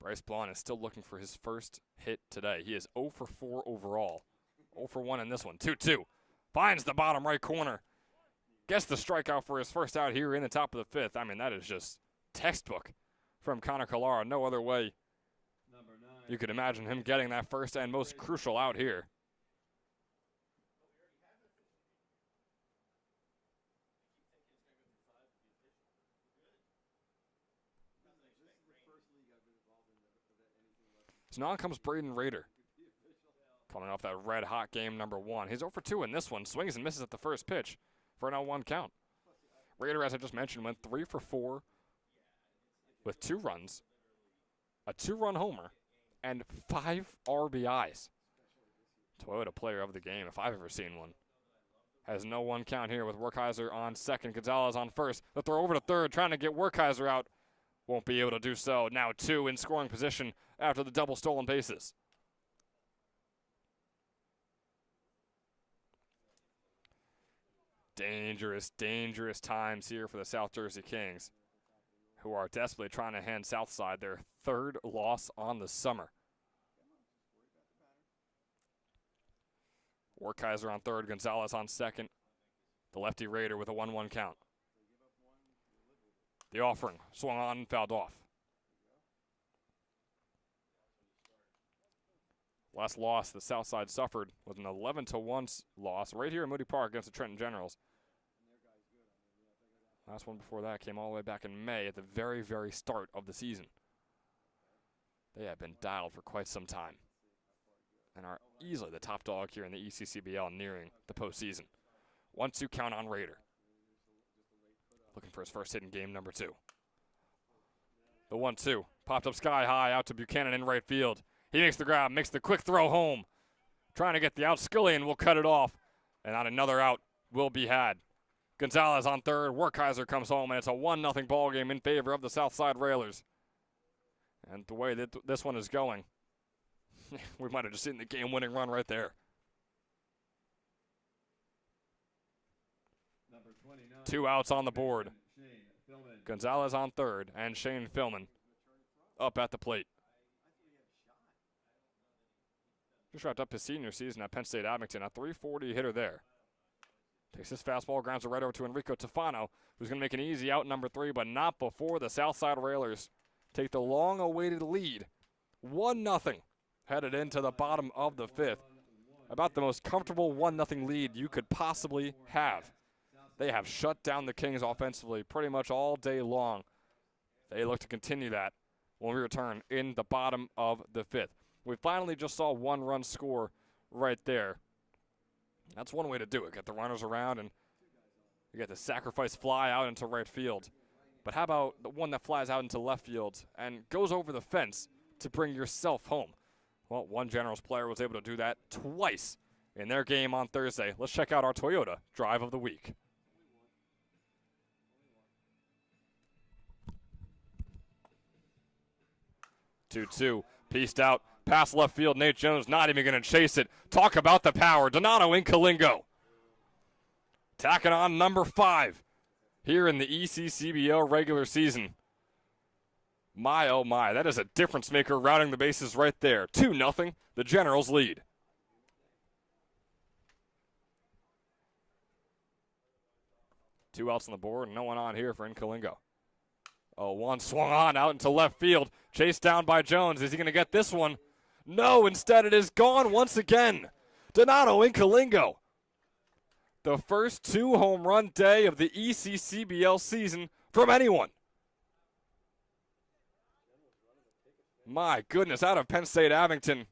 Bryce Blonde is still looking for his first hit today. He is 0 for 4 overall. 0 for 1 in this one. 2-2. Finds the bottom right corner. Gets the strikeout for his first out here in the top of the 5th. I mean, that is just textbook from Connor Kalara. No other way you could imagine him getting that first and most crucial out here. So now comes Braden Rader. Coming off that red-hot game number 1. He's 0 for 2 in this one. Swings and misses at the first pitch for an 0-1 count. Rader, as I just mentioned, went 3 for 4 with 2 runs, a 2-run homer, and 5 RBIs. Toyota player of the game, if I've ever seen one. Has no 1 count here with Werkheiser on second. Gonzalez on first. The throw over to third, trying to get Werkheiser out. Won't be able to do so. Now 2 in scoring position after the double stolen bases. Dangerous, dangerous times here for the South Jersey Kings, who are desperately trying to hand Southside their 3rd loss on the summer. Werkheiser on third, Gonzalez on second. The lefty Raider with a 1-1 count. The offering swung on and fouled off. Last loss the Southside suffered was an 11-1 loss right here in Moody Park against the Trenton Generals. Last one before that came all the way back in May at the very, very start of the season. They have been dialed for quite some time and are easily the top dog here in the ECCBL nearing the postseason. 1-2 count on Raider. Looking for his first hit in game number 2. The 1-2 popped up sky high out to Buchanan in right field. He makes the grab, makes the quick throw home. Trying to get the out. Skillian will cut it off. And on another out will be had. Gonzalez on third. Werkheiser comes home, and it's a 1-0 ball game in favor of the Southside Railers. And the way that this one is going, we might have just seen the game-winning run right there. Number 29, 2 outs on the board. Gonzalez on third, and Shane Philman up at the plate. Just wrapped up his senior season at Penn State Abington, a .340 hitter there. Takes his fastball, grounds it right over to Enrico Tofano, who's going to make an easy out number 3, but not before the Southside Railers take the long-awaited lead. 1-0 headed into the bottom of the 5th. About the most comfortable 1-0 lead you could possibly have. They have shut down the Kings offensively pretty much all day long. They look to continue that when we return in the bottom of the 5th. We finally just saw 1 run score right there. That's one way to do it. Get the runners around and you get the sacrifice fly out into right field. But how about the one that flies out into left field and goes over the fence to bring yourself home? Well, one Generals player was able to do that twice in their game on Thursday. Let's check out our Toyota Drive of the Week. Two-two, pieced out, past left field. Nate Jones not even going to chase it. Talk about the power. Donato Incalingo tacking on number 5 here in the ECCBL regular season. My, oh my, that is a difference maker rounding the bases right there. 2-0, the Generals lead. Two outs on the board, no one on here for Incalingo. Oh, one swung on out into left field. Chased down by Jones. Is he going to get this one? No, instead it is gone once again. Donato Incalingo. The first 2 home run day of the ECCBL season from anyone. My goodness, out of Penn State Abington.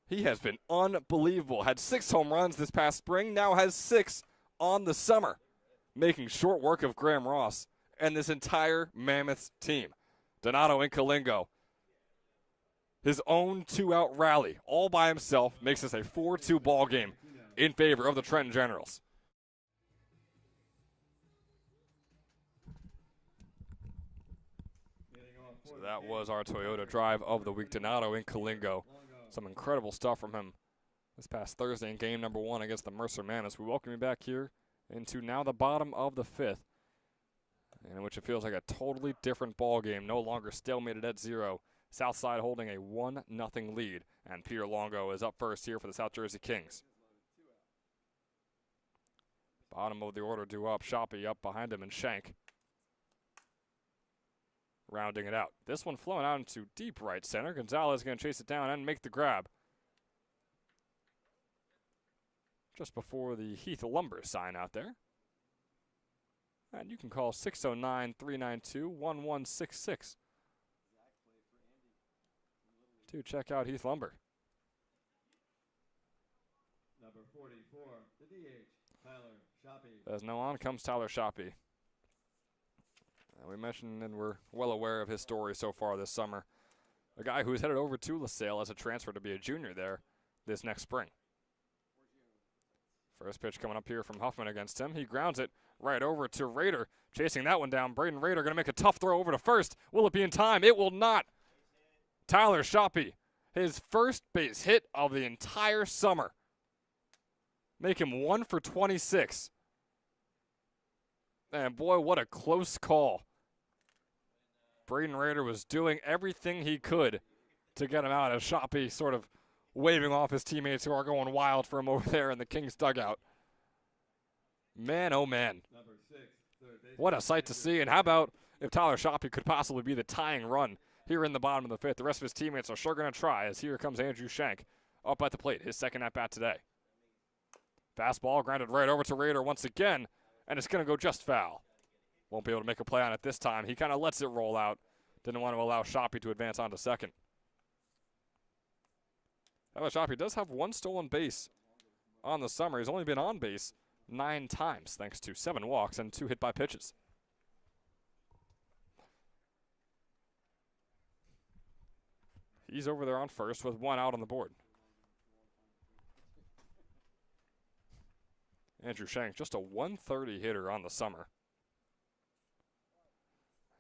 He has been unbelievable. Had 6 home runs this past spring, now has 6 on the summer, making short work of Graham Ross and this entire Mammoths team. Donato Incalingo, his own 2-out rally, all by himself, makes this a 4-2 ball game in favor of the Trenton Generals. So that was our Toyota Drive of the Week. Donato Incalingo. Some incredible stuff from him this past Thursday in game number 1 against the Mercer Mammoths. We welcome you back here into now the bottom of the 5th, in which it feels like a totally different ball game, no longer stalemated at 0. Southside holding a 1-0 lead, and Peter Longo is up first here for the South Jersey Kings. Bottom of the order due up, Shoppy up behind him, and Shank rounding it out. This one flowing out into deep right center. Gonzalez going to chase it down and make the grab just before the Heath Lumber sign out there. And you can call 609-392-1166 to check out Heath Lumber. Number 44, the DH, Tyler Shoppy. As no on comes Tyler Shoppy. We mentioned and we're well aware of his story so far this summer. A guy who's headed over to LaSalle as a transfer to be a junior there this next spring. First pitch coming up here from Huffman against him. He grounds it right over to Rader. Chasing that one down. Braden Rader going to make a tough throw over to first. Will it be in time? It will not. Tyler Shoppy, his first base hit of the entire summer. Make him 1 for 26. And boy, what a close call. Braden Rader was doing everything he could to get him out as Shoppy sort of waving off his teammates who are going wild for him over there in the Kings dugout. Man, oh man. What a sight to see. And how about if Tyler Shoppy could possibly be the tying run here in the bottom of the 5th? The rest of his teammates are sure going to try, as here comes Andrew Shank up at the plate, his second at-bat today. Fastball grounded right over to Rader once again, and it's going to go just foul. Won't be able to make a play on it this time. He kind of lets it roll out. Didn't want to allow Shoppy to advance on to second. Tyler Shoppy does have 1 stolen base on the summer. He's only been on base 9 times, thanks to 7 walks and 2 hit by pitches. He's over there on first with 1 out on the board. Andrew Shank, just a 130 hitter on the summer.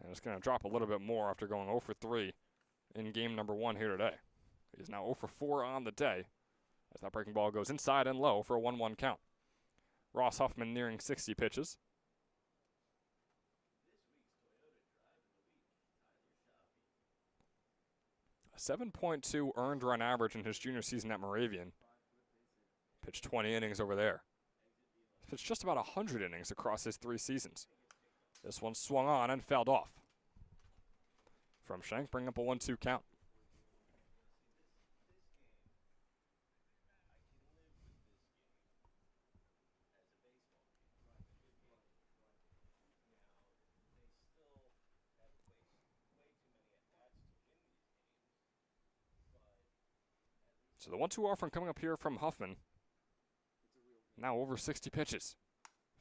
And it's going to drop a little bit more after going 0 for 3 in game number 1 here today. He's now 0 for 4 on the day as that breaking ball goes inside and low for a 1-1 count. Ross Huffman nearing 60 pitches. A 7.2 earned run average in his junior season at Moravian. Pitched 20 innings over there. Pitched just about 100 innings across his 3 seasons. This one swung on and fouled off. From Shank, bring up a 1-2 count. So the 1-2 offering coming up here from Huffman. Now over 60 pitches.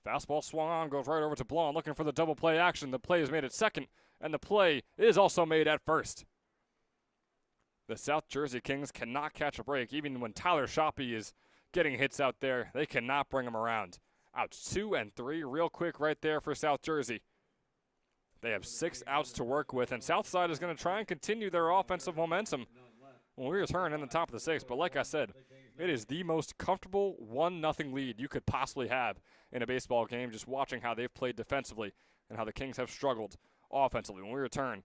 Fastball swung on, goes right over to Blonde, looking for the double play action. The play is made at second, and the play is also made at first. The South Jersey Kings cannot catch a break. Even when Tyler Shoppy is getting hits out there, they cannot bring him around. Outs 2 and 3 real quick right there for South Jersey. They have 6 outs to work with, and Southside is going to try and continue their offensive momentum when we return in the top of the 6th. But like I said, it is the most comfortable 1-0 lead you could possibly have in a baseball game, just watching how they've played defensively and how the Kings have struggled offensively. When we return,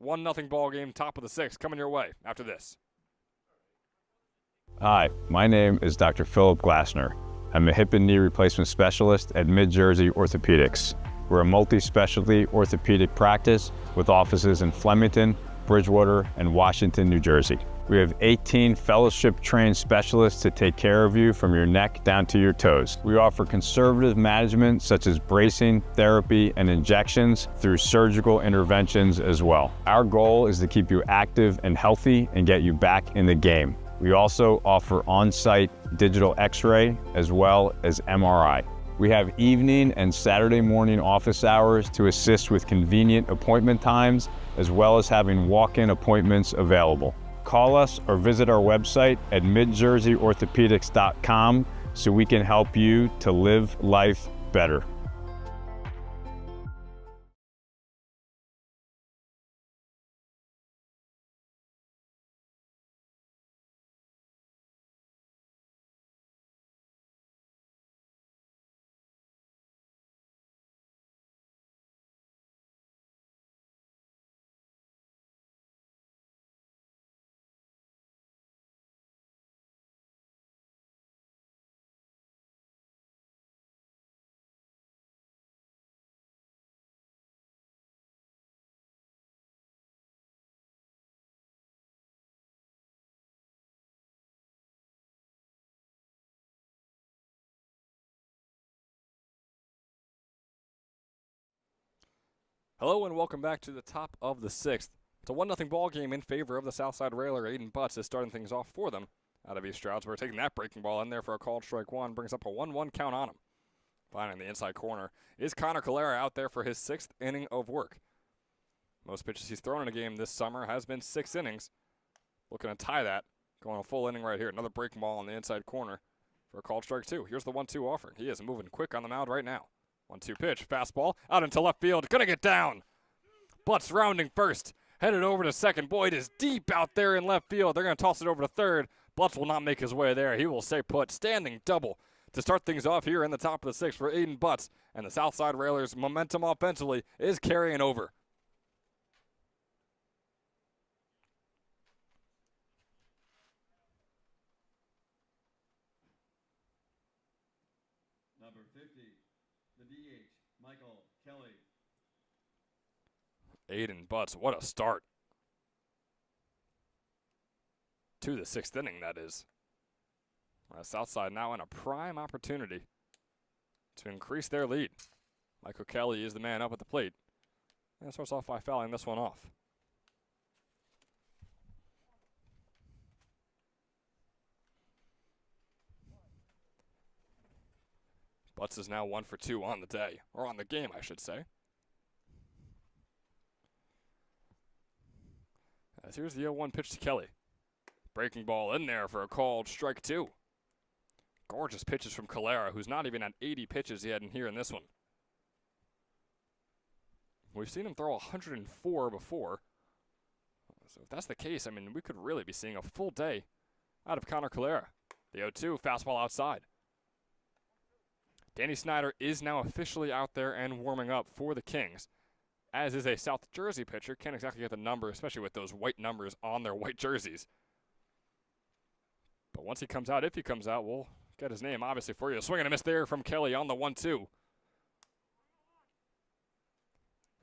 1-0 ball game, top of the 6th, coming your way after this. Hi, my name is Dr. Philip Glassner. I'm a hip and knee replacement specialist at Mid-Jersey Orthopedics. We're a multi-specialty orthopedic practice with offices in Flemington, Bridgewater, and Washington, New Jersey. We have 18 fellowship-trained specialists to take care of you from your neck down to your toes. We offer conservative management such as bracing, therapy, and injections through surgical interventions as well. Our goal is to keep you active and healthy and get you back in the game. We also offer on-site digital X-ray as well as MRI. We have evening and Saturday morning office hours to assist with convenient appointment times, as well as having walk-in appointments available. Call us or visit our website at midjerseyorthopedics.com so we can help you to live life better. Hello and welcome back to the top of the 6th. It's a 1-0 ball game in favor of the Southside Railer. Aiden Butts is starting things off for them out of East Stroudsburg. Taking that breaking ball in there for a called strike 1, brings up a 1-1 count on him. Finding the inside corner is Connor Calera out there for his 6th inning of work. Most pitches he's thrown in a game this summer has been 6 innings. Looking to tie that, going a full inning right here. Another breaking ball on the inside corner for a called strike 2. Here's the 1-2 offering. He is moving quick on the mound right now. 1-2 pitch, fastball, out into left field, gonna get down. Butts rounding first, headed over to second. Boy, it is deep out there in left field. They're gonna toss it over to third. Butts will not make his way there. He will stay put, standing double to start things off here in the top of the 6th for Aiden Butts. And the Southside Railers' momentum offensively is carrying over. Number 50, the DH, Michael Kelly. Aiden Butts, what a start. To the 6th inning, that is. Southside now in a prime opportunity to increase their lead. Michael Kelly is the man up at the plate. And starts off by fouling this one off. Butts is now 1 for 2 on the day, or on the game, I should say. As here's the 0-1 pitch to Kelly. Breaking ball in there for a called strike 2. Gorgeous pitches from Calera, who's not even at 80 pitches yet in here in this one. We've seen him throw 104 before. So if that's the case, I mean, we could really be seeing a full day out of Connor Calera. The 0-2, fastball outside. Danny Snyder is now officially out there and warming up for the Kings, as is a South Jersey pitcher. Can't exactly get the number, especially with those white numbers on their white jerseys. But once he comes out, if he comes out, we'll get his name, obviously, for you. Swing and a miss there from Kelly on the 1-2.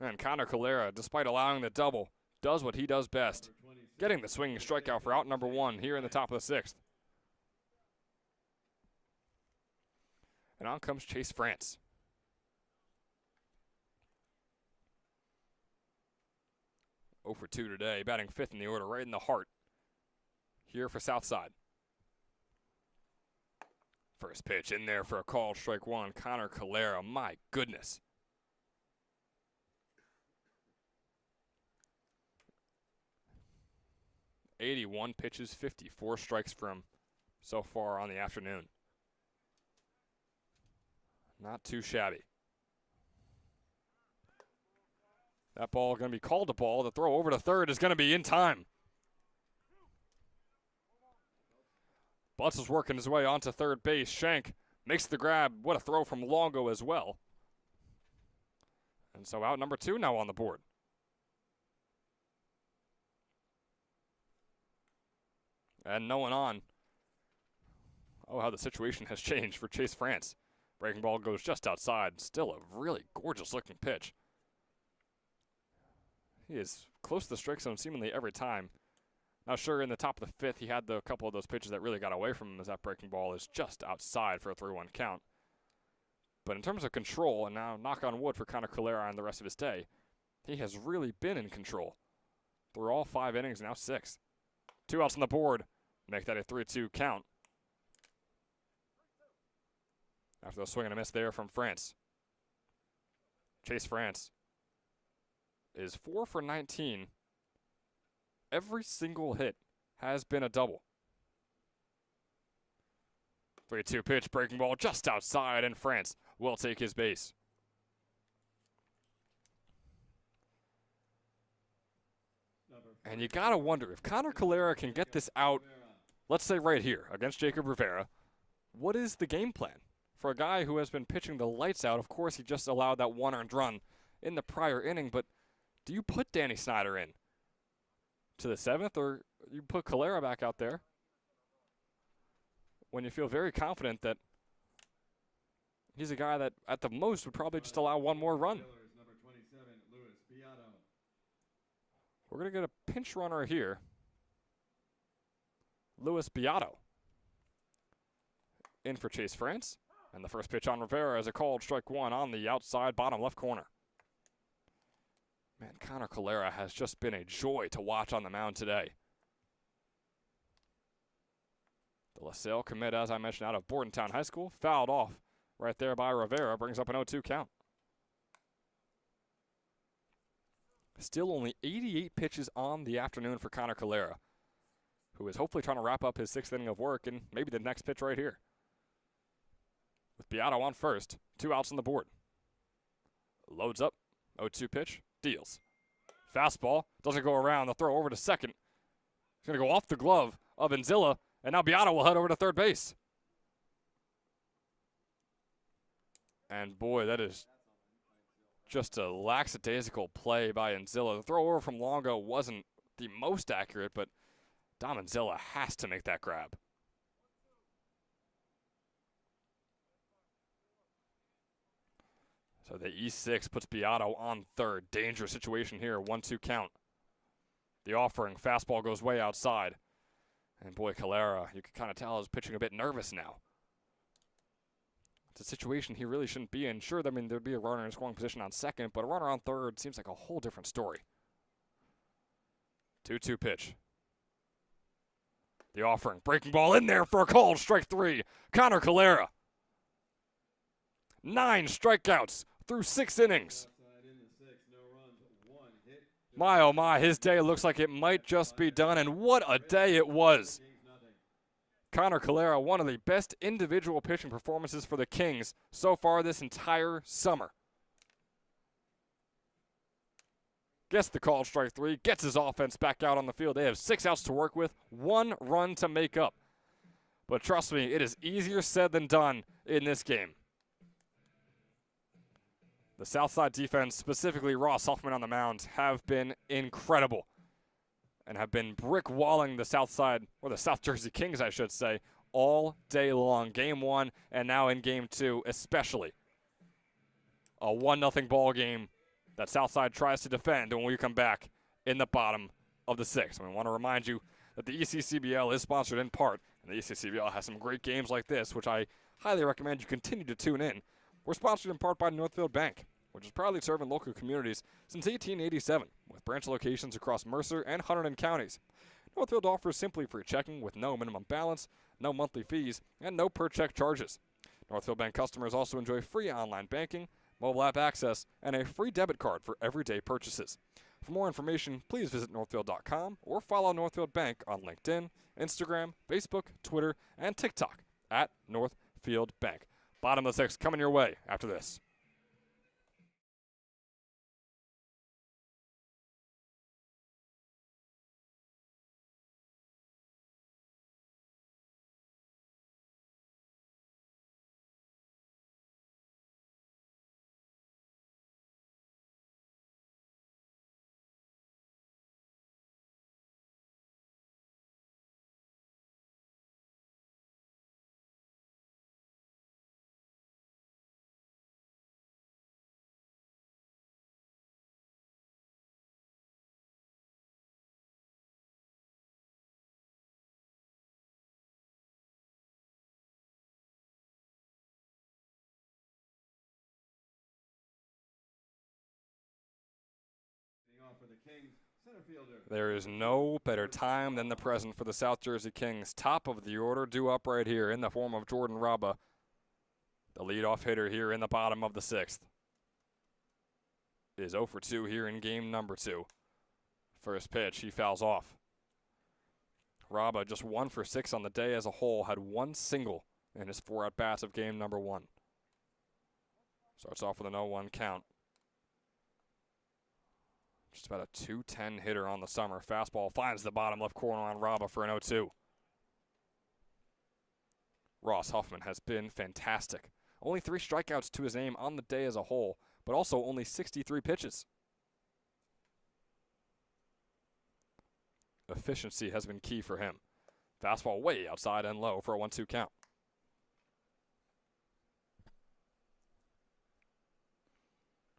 And Connor Calera, despite allowing the double, does what he does best, getting the swinging strikeout for out number 1 here in the top of the 6th. And on comes Chase France. Oh for 2 today, batting 5th in the order, right in the heart here for Southside. First pitch in there for a call, strike one. Connor Calera, my goodness. .81 pitches, 54 strikes for him so far on the afternoon. Not too shabby. That ball going to be called a ball. The throw over to third is going to be in time. Butts is working his way onto third base. Shank makes the grab. What a throw from Longo as well. And so out number 2 now on the board. And no one on. Oh, how the situation has changed for Chase France. Breaking ball goes just outside. Still a really gorgeous looking pitch. He is close to the strike zone seemingly every time. Now, sure, in the top of the 5th, he had a couple of those pitches that really got away from him as that breaking ball is just outside for a 3-1 count. But in terms of control, and now knock on wood for Connor Calera on the rest of his day, he has really been in control through all 5 innings, now 6. 2 outs on the board, make that a 3-2 count. After the swing and a miss there from France. Chase France is 4 for 19. Every single hit has been a double. 3-2 pitch, breaking ball just outside, and France will take his base. And you gotta wonder, if Connor Calera can get this out, let's say right here, against Jacob Rivera, what is the game plan? For a guy who has been pitching the lights out, of course he just allowed that 1 earned run in the prior inning, but do you put Danny Snyder in to the 7th, or you put Calera back out there when you feel very confident that he's a guy that at the most would probably just allow 1 more run? We're going to get a pinch runner here. Luis Beato in for Chase France. And the first pitch on Rivera is a called strike 1 on the outside bottom left corner. Man, Connor Calera has just been a joy to watch on the mound today. The LaSalle commit, as I mentioned, out of Bordentown High School, fouled off right there by Rivera, brings up an 0-2 count. Still only 88 pitches on the afternoon for Connor Calera, who is hopefully trying to wrap up his 6th inning of work and maybe the next pitch right here. With Beato on first, 2 outs on the board. Loads up, 0-2 pitch, deals. Fastball, doesn't go around, the throw over to second. It's going to go off the glove of Enzilla, and now Beato will head over to third base. And boy, that is just a lackadaisical play by Enzilla. The throw over from Longo wasn't the most accurate, but Dom Enzilla has to make that grab. So the E6 puts Beato on third. Dangerous situation here, 1-2 count. The offering, fastball goes way outside. And boy, Calera, you can kind of tell, is pitching a bit nervous now. It's a situation he really shouldn't be in. Sure, I mean, there'd be a runner in scoring position on second, but a runner on third seems like a whole different story. 2-2 pitch. The offering, breaking ball in there for a called strike 3. Connor Calera. 9 strikeouts through 6 innings. My, oh my, his day looks like it might just be done, and what a day it was. Connor Calera, one of the best individual pitching performances for the Kings so far this entire summer. Gets the call, strike 3, gets his offense back out on the field. They have 6 outs to work with, 1 run to make up. But trust me, it is easier said than done in this game. The Southside defense, specifically Ross Huffman on the mound, have been incredible and have been brick-walling the Southside, or the South Jersey Kings, I should say, all day long. Game 1 and now in Game 2 especially. A 1-0 ball game that Southside tries to defend when we come back in the bottom of the 6th. And we want to remind you that the ECCBL is sponsored in part, and the ECCBL has some great games like this, which I highly recommend you continue to tune in. We're sponsored in part by Northfield Bank, which is proudly serving local communities since 1887, with branch locations across Mercer and Hunterdon counties. Northfield offers simply free checking with no minimum balance, no monthly fees, and no per-check charges. Northfield Bank customers also enjoy free online banking, mobile app access, and a free debit card for everyday purchases. For more information, please visit northfield.com or follow Northfield Bank on LinkedIn, Instagram, Facebook, Twitter, and TikTok at Northfield Bank. Bottom of the 6th coming your way after this. On for the Kings, center fielder. There is no better time than the present for the South Jersey Kings. Top of the order, due up right here in the form of Jordan Raba, the leadoff hitter here in the bottom of the 6th. Is 0 for 2 here in game number 2. First pitch, he fouls off. Raba just 1 for 6 on the day as a whole, had 1 single in his 4 at-bats of game number 1. Starts off with an 0-1 count. Just about a 210 hitter on the summer. Fastball finds the bottom left corner on Raba for an 0-2. Ross Huffman has been fantastic. Only 3 strikeouts to his name on the day as a whole, but also only 63 pitches. Efficiency has been key for him. Fastball way outside and low for a 1-2 count.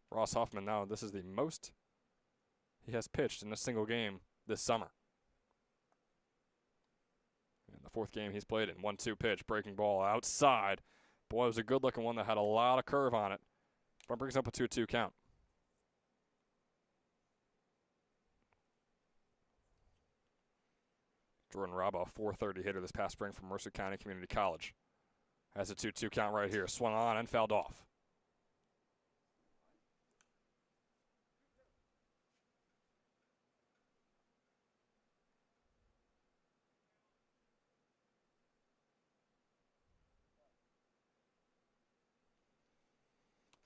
Ross Huffman now, this is the most he has pitched in a single game this summer. In the 4th game he's played in, 1-2 pitch, breaking ball outside. Boy, it was a good-looking one that had a lot of curve on it. But brings up a 2-2 count. Jordan Raba, a .430 hitter this past spring from Mercer County Community College. Has a 2-2 count right here. Swung on and fouled off.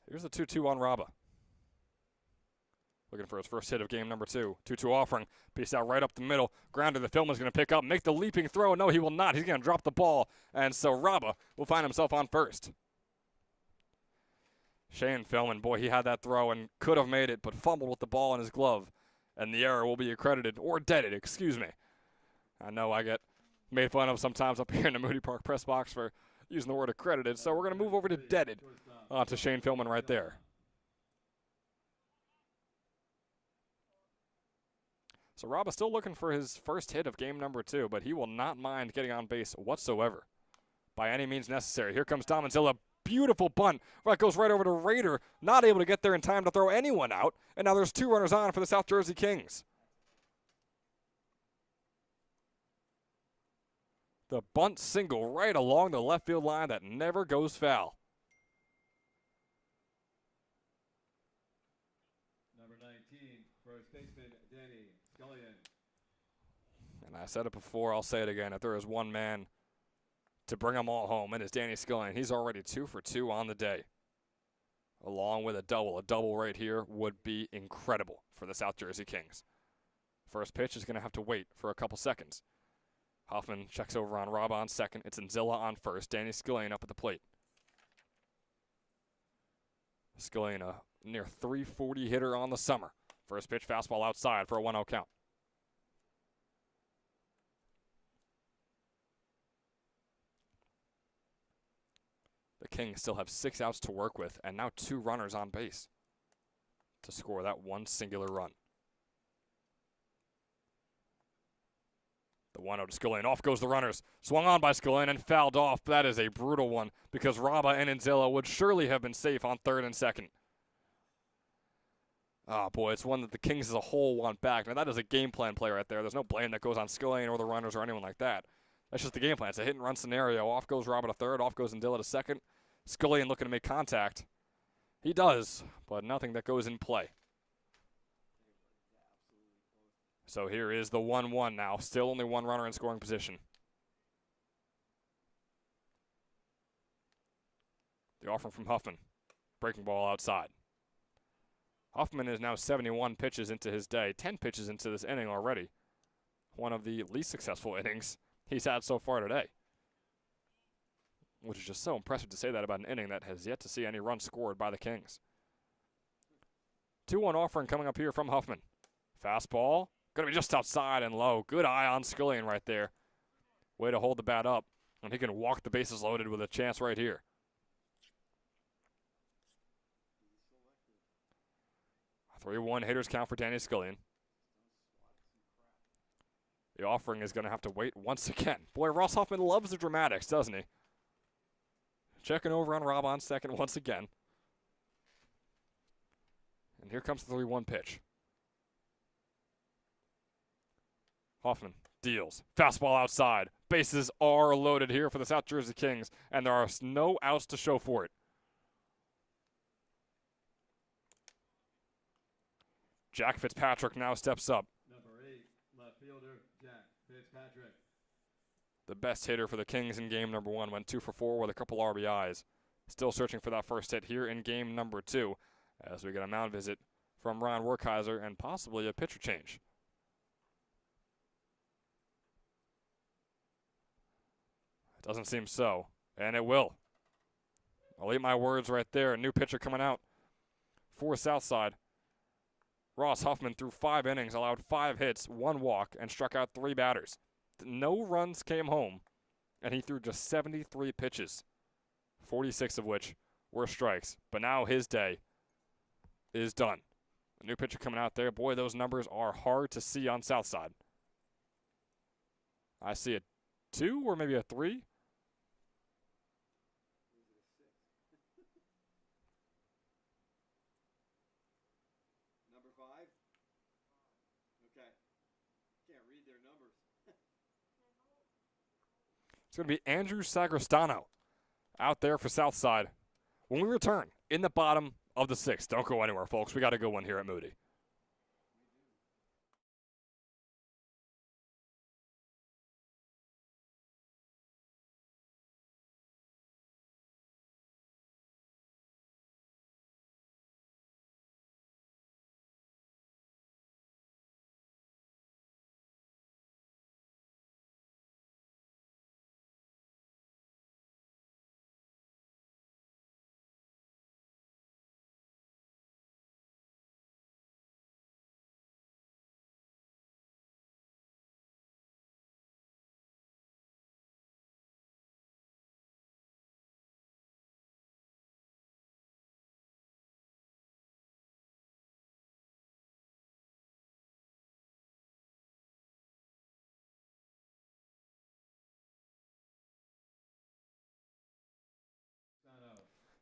Here's the 2-2 on Raba. Looking for his first hit of game number 2. 2-2 offering. Piece out right up the middle. Grounder the Philman's going to pick up, make the leaping throw. No, he will not. He's going to drop the ball. And so Raba will find himself on first. Shane Philman, boy, he had that throw and could have made it, but fumbled with the ball in his glove. And the error will be accredited, or deaded, excuse me. I know I get made fun of sometimes up here in the Moody Park press box for using the word accredited, so we're going to move over to deaded to Shane Philman right there. So Rob is still looking for his first hit of game number 2, but he will not mind getting on base whatsoever by any means necessary. Here comes Domanzilla. Beautiful bunt. That goes right over to Rader. Not able to get there in time to throw anyone out. And now there's 2 runners on for the South Jersey Kings. The bunt single right along the left field line that never goes foul. Number 19, first baseman Danny Scullion. And I said it before, I'll say it again. If there is one man to bring them all home, it is Danny Scullion. He's already 2 for 2 on the day, along with a double. A double right here would be incredible for the South Jersey Kings. First pitch is going to have to wait for a couple seconds. Hoffman checks over on Rob on second. It's Nzilla on first. Danny Scullion up at the plate. Scullion, a near 340 hitter on the summer. First pitch, fastball outside for a 1-0 count. The Kings still have 6 outs to work with and now 2 runners on base to score that one singular run. The 1-0 to Scullion. Off goes the runners. Swung on by Scullion and fouled off. That is a brutal one because Raba and Nzilla would surely have been safe on third and second. Oh, boy, it's one that the Kings as a whole want back. Now, that is a game plan play right there. There's no blame that goes on Scullion or the runners or anyone like that. That's just the game plan. It's a hit and run scenario. Off goes Robert a third. Off goes Ndilla a second. Scullion looking to make contact. He does, but nothing that goes in play. So here is the 1-1 now. Still only one runner in scoring position. The offering from Huffman. Breaking ball outside. Huffman is now 71 pitches into his day. 10 pitches into this inning already. One of the least successful innings he's had so far today. Which is just so impressive to say that about an inning that has yet to see any runs scored by the Kings. 2-1 offering coming up here from Huffman. Fastball. Going to be just outside and low. Good eye on Scullion right there. Way to hold the bat up. And he can walk the bases loaded with a chance right here. A 3-1 hitters count for Danny Scullion. The offering is going to have to wait once again. Boy, Ross Huffman loves the dramatics, doesn't he? Checking over on Rob on second once again. And here comes the 3-1 pitch. Hoffman deals. Fastball outside. Bases are loaded here for the South Jersey Kings, and there are no outs to show for it. Jack Fitzpatrick now steps up. Number 8, left fielder, Jack Fitzpatrick. The best hitter for the Kings in game number 1 went 2 for 4 with a couple RBIs. Still searching for that first hit here in game number 2 as we get a mound visit from Ron Werkheiser and possibly a pitcher change. It doesn't seem so, and it will. I'll eat my words right there. A new pitcher coming out for Southside. Ross Huffman threw 5 innings, allowed 5 hits, 1 walk, and struck out 3 batters. No runs came home, and he threw just 73 pitches, 46 of which were strikes. But now his day is done. A new pitcher coming out there. Boy, those numbers are hard to see on Southside. I see a 2 or maybe a 3. Number 5? Okay. Can't read their numbers. It's going to be Andrew Sagristano out there for Southside. When we return in the bottom of the 6th. Don't go anywhere, folks. We got a good one here at Moody.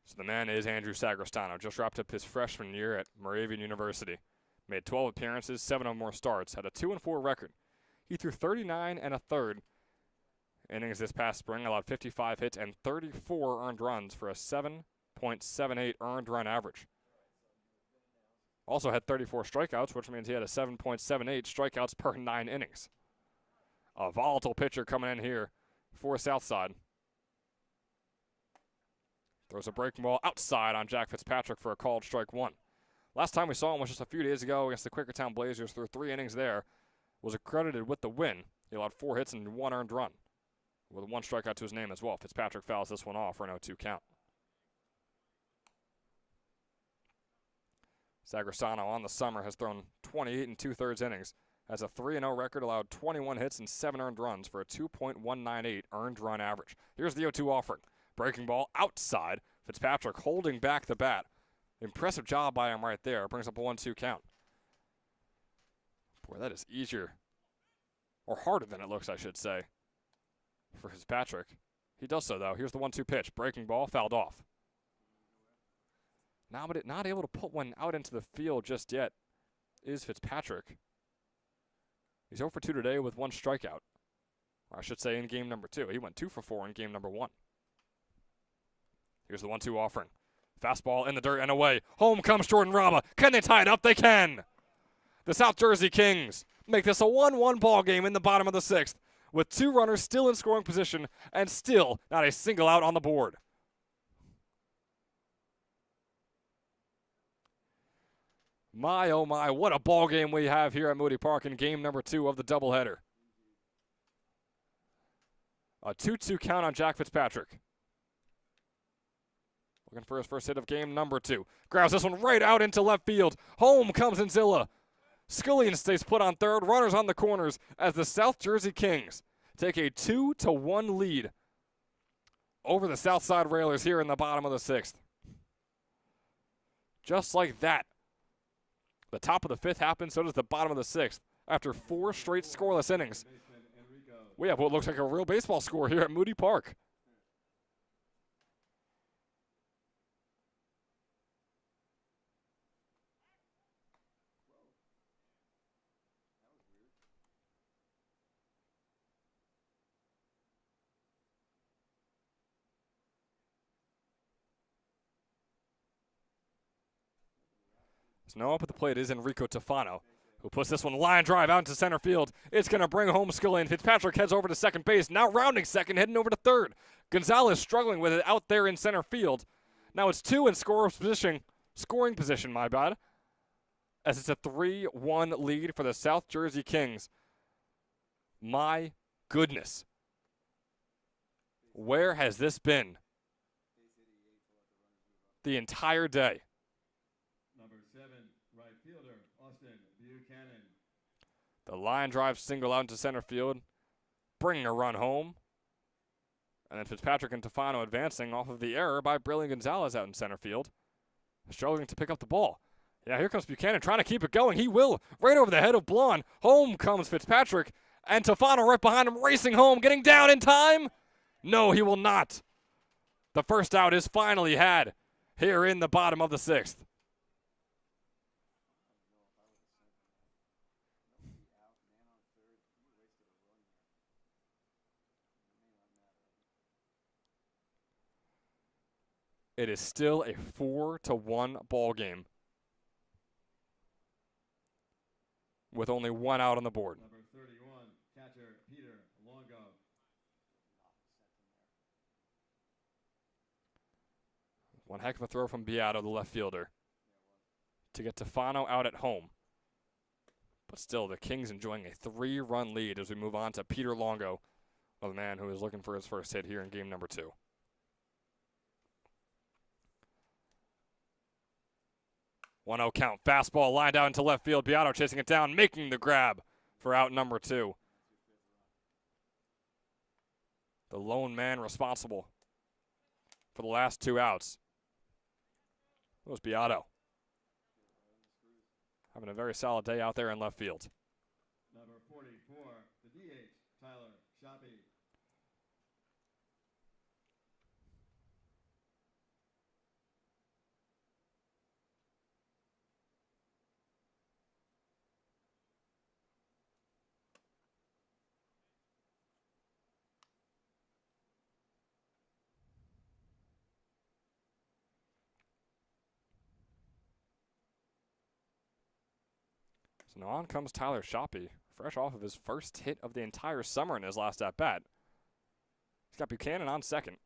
So the man is Andrew Sagristano. Just wrapped up his freshman year at Moravian University. Made 12 appearances, 7 or more starts. Had a 2-4 record. He threw 39 1/3 innings this past spring. Allowed 55 hits and 34 earned runs for a 7.78 earned run average. Also had 34 strikeouts, which means he had a 7.78 strikeouts per 9 innings. A volatile pitcher coming in here for Southside. Throws a breaking ball outside on Jack Fitzpatrick for a called strike 1. Last time we saw him was just a few days ago against the Quakertown Blazers. Through 3 innings there. Was accredited with the win. He allowed 4 hits and 1 earned run, with 1 strikeout to his name as well. Fitzpatrick fouls this one off for an 0-2 count. Sagristano on the summer has thrown 28 2/3 innings. Has a 3-0 record, allowed 21 hits and 7 earned runs for a 2.198 earned run average. Here's the 0-2 offering. Breaking ball outside. Fitzpatrick holding back the bat. Impressive job by him right there. Brings up a 1-2 count. Boy, that is easier, or harder than it looks, I should say, for Fitzpatrick. He does so, though. Here's the 1-2 pitch. Breaking ball, fouled off. Now, but not able to put one out into the field just yet is Fitzpatrick. He's 0 for 2 today with 1 strikeout. Or I should say in game number 2. He went 2 for 4 in game number 1. Here's the 1-2 offering. Fastball in the dirt and away. Home comes Jordan Rama. Can they tie it up? They can. The South Jersey Kings make this a 1-1 ball game in the bottom of the 6th, with 2 runners still in scoring position and still not a single out on the board. My, oh my, what a ball game we have here at Moody Park in game number 2 of the doubleheader. A 2-2 count on Jack Fitzpatrick. Looking for his first hit of game number 2. Grabs this one right out into left field. Home comes Inzilla. Scullion stays put on third. Runners on the corners as the South Jersey Kings take a 2-1 lead over the Southside Railers here in the bottom of the 6th. Just like that. The top of the 5th happens, so does the bottom of the 6th. After 4 straight scoreless innings, we have what looks like a real baseball score here at Moody Park. So now up at the plate is Enrico Tofano, who puts this one line drive out into center field. It's going to bring home Scullion. Fitzpatrick heads over to second base, now rounding second, heading over to third. Gonzalez struggling with it out there in center field. Now it's 2 in scoring position, my bad, as it's a 3-1 lead for the South Jersey Kings. My goodness. Where has this been the entire day? The line drive single out into center field, bringing a run home. And then Fitzpatrick and Tofano advancing off of the error by Brilliant Gonzalez out in center field, struggling to pick up the ball. Yeah, here comes Buchanan trying to keep it going. He will, right over the head of Blonde. Home comes Fitzpatrick, and Tofano right behind him, racing home, getting down in time. No, he will not. The first out is finally had here in the bottom of the 6th. It is still a 4-1 ball game with only 1 out on the board. Number 31, catcher Peter Longo. One heck of a throw from Beato, the left fielder, to get Tofano out at home. But still, the Kings enjoying a 3-run lead as we move on to Peter Longo, the man who is looking for his first hit here in game number 2. 1-0 count. Fastball lined out into left field. Beato chasing it down, making the grab for out number 2. The lone man responsible for the last 2 outs was Beato. Having a very solid day out there in left field. Number 44, the DH, Tyler Shoppy. So now on comes Tyler Shoppy, fresh off of his first hit of the entire summer in his last at-bat. He's got Buchanan on second.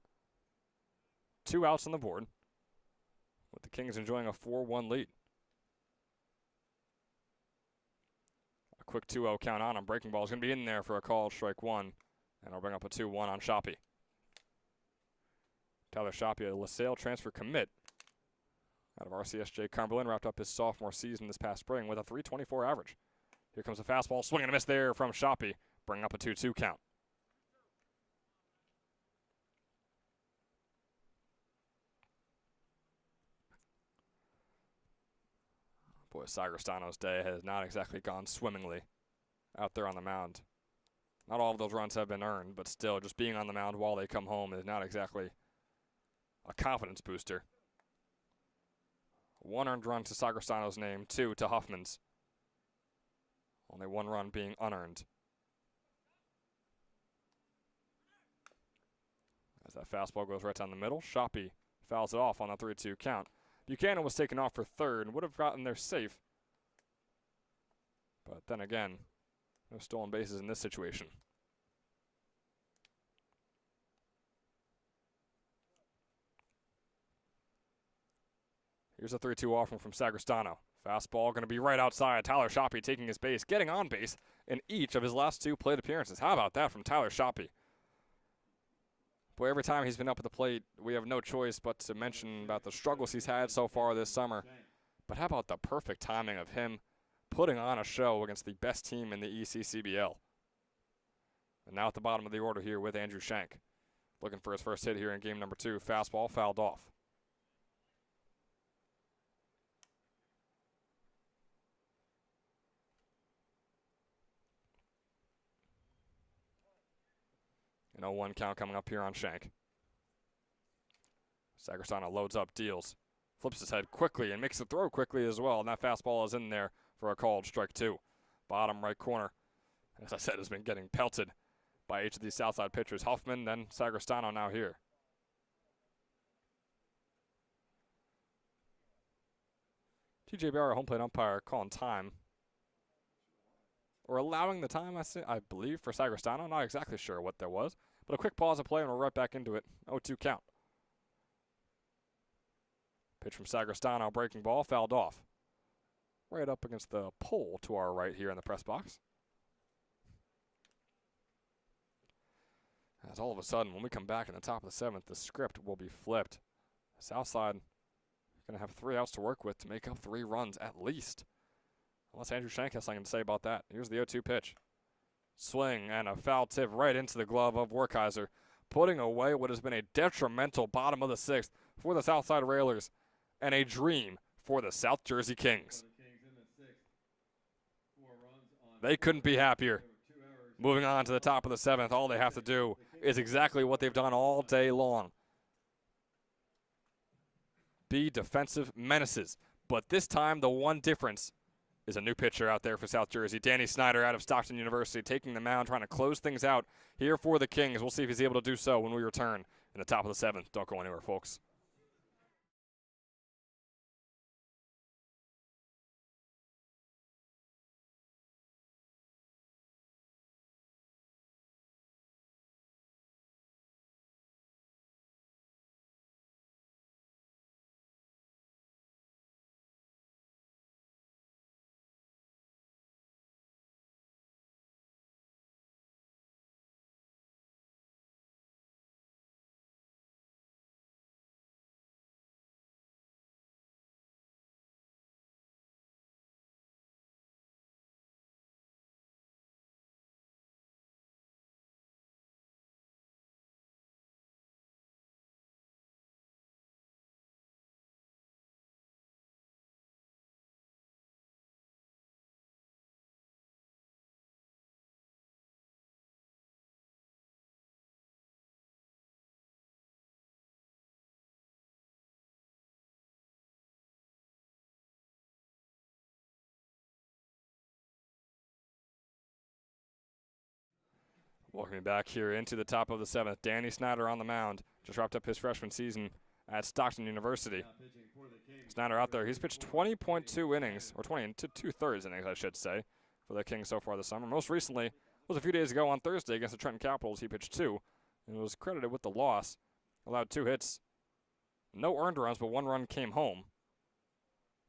2 outs on the board, with the Kings enjoying a 4-1 lead. A quick 2-0 count on him. Breaking ball is going to be in there for a call, strike 1, and I'll bring up a 2-1 on Shoppy. Tyler Shoppy, a LaSalle transfer commit out of RCSJ Cumberland, wrapped up his sophomore season this past spring with a .324 average. Here comes a fastball, swing and a miss there from Shoppy, bringing up a 2-2 count. Boy, Sagristano's day has not exactly gone swimmingly out there on the mound. Not all of those runs have been earned, but still, just being on the mound while they come home is not exactly a confidence booster. 1 earned run to Sagristano's name, 2 to Huffman's. Only 1 run being unearned. As that fastball goes right down the middle, Shoppy fouls it off on a 3-2 count. Buchanan was taken off for third and would have gotten there safe. But then again, no stolen bases in this situation. Here's a 3-2 offering from Sagristano. Fastball going to be right outside. Tyler Shoppy taking his base, getting on base in each of his last 2 plate appearances. How about that from Tyler Shoppy? Boy, every time he's been up at the plate, we have no choice but to mention about the struggles he's had so far this summer. But how about the perfect timing of him putting on a show against the best team in the ECCBL? And now at the bottom of the order here with Andrew Shank. Looking for his first hit here in game number 2. Fastball fouled off. An 0-1 count coming up here on Shank. Sagristano loads up, deals, flips his head quickly and makes the throw quickly as well. And that fastball is in there for a called strike 2. Bottom right corner, as I said, has been getting pelted by each of these Southside pitchers. Huffman, then Sagristano now here. TJ Barr, home plate umpire, calling time. Or allowing the time, I believe, for Sagristano. Not exactly sure what there was. But a quick pause of play and we're right back into it. 0-2 count. Pitch from Sagristano, breaking ball, fouled off. Right up against the pole to our right here in the press box. As all of a sudden, when we come back in the top of the 7th, the script will be flipped. Southside going to have 3 outs to work with to make up 3 runs at least. Unless Andrew Shank has something to say about that. Here's the 0-2 pitch. Swing and a foul tip right into the glove of Werkheiser, putting away what has been a detrimental bottom of the 6th for the Southside Railers and a dream for the South Jersey Kings. They couldn't be happier. Moving on to the top of the 7th, all they have to do is exactly what they've done all day long. Be defensive menaces. But this time, the one difference is a new pitcher out there for South Jersey. Danny Snyder out of Stockton University taking the mound, trying to close things out here for the Kings. We'll see if he's able to do so when we return in the top of the 7th. Don't go anywhere, folks. Welcome back here into the top of the 7th. Danny Snyder on the mound. Just wrapped up his freshman season at Stockton University. Snyder out there. He's pitched 20.2 innings, or 20 and 2/3 innings, I should say, for the Kings so far this summer. Most recently was a few days ago on Thursday against the Trenton Capitals. He pitched 2 and was credited with the loss. Allowed 2 hits. No earned runs, but 1 run came home.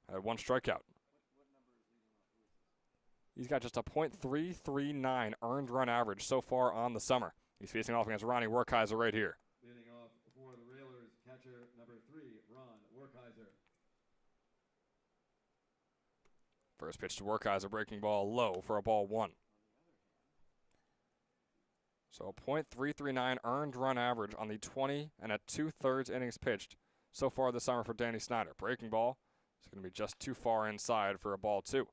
Had 1 strikeout. He's got just a .339 earned run average so far on the summer. He's facing off against Ronnie Werkheiser right here. Leading off for the Railers, catcher number 3, Ron Werkheiser. First pitch to Werkheiser, breaking ball low for a ball 1. So a .339 earned run average on the 20 and 2/3 innings pitched so far this summer for Danny Snyder. Breaking ball is going to be just too far inside for a ball 2.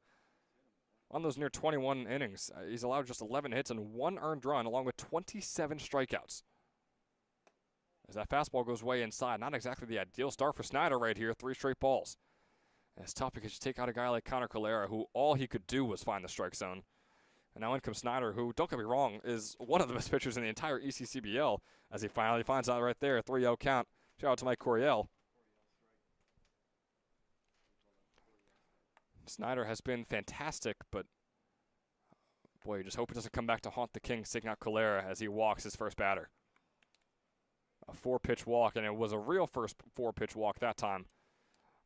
On those near 21 innings, he's allowed just 11 hits and 1 earned run, along with 27 strikeouts. As that fastball goes way inside, not exactly the ideal start for Snyder right here, 3 straight balls. And it's tough because you take out a guy like Connor Calera, who all he could do was find the strike zone. And now in comes Snyder, who, don't get me wrong, is one of the best pitchers in the entire ECCBL, as he finally finds out right there. 3-0 count. Shout out to Mike Coryell. Snyder has been fantastic, but boy, you just hope it doesn't come back to haunt the Kings, taking out Calera as he walks his first batter. A 4-pitch walk, and it was a real first 4-pitch walk that time.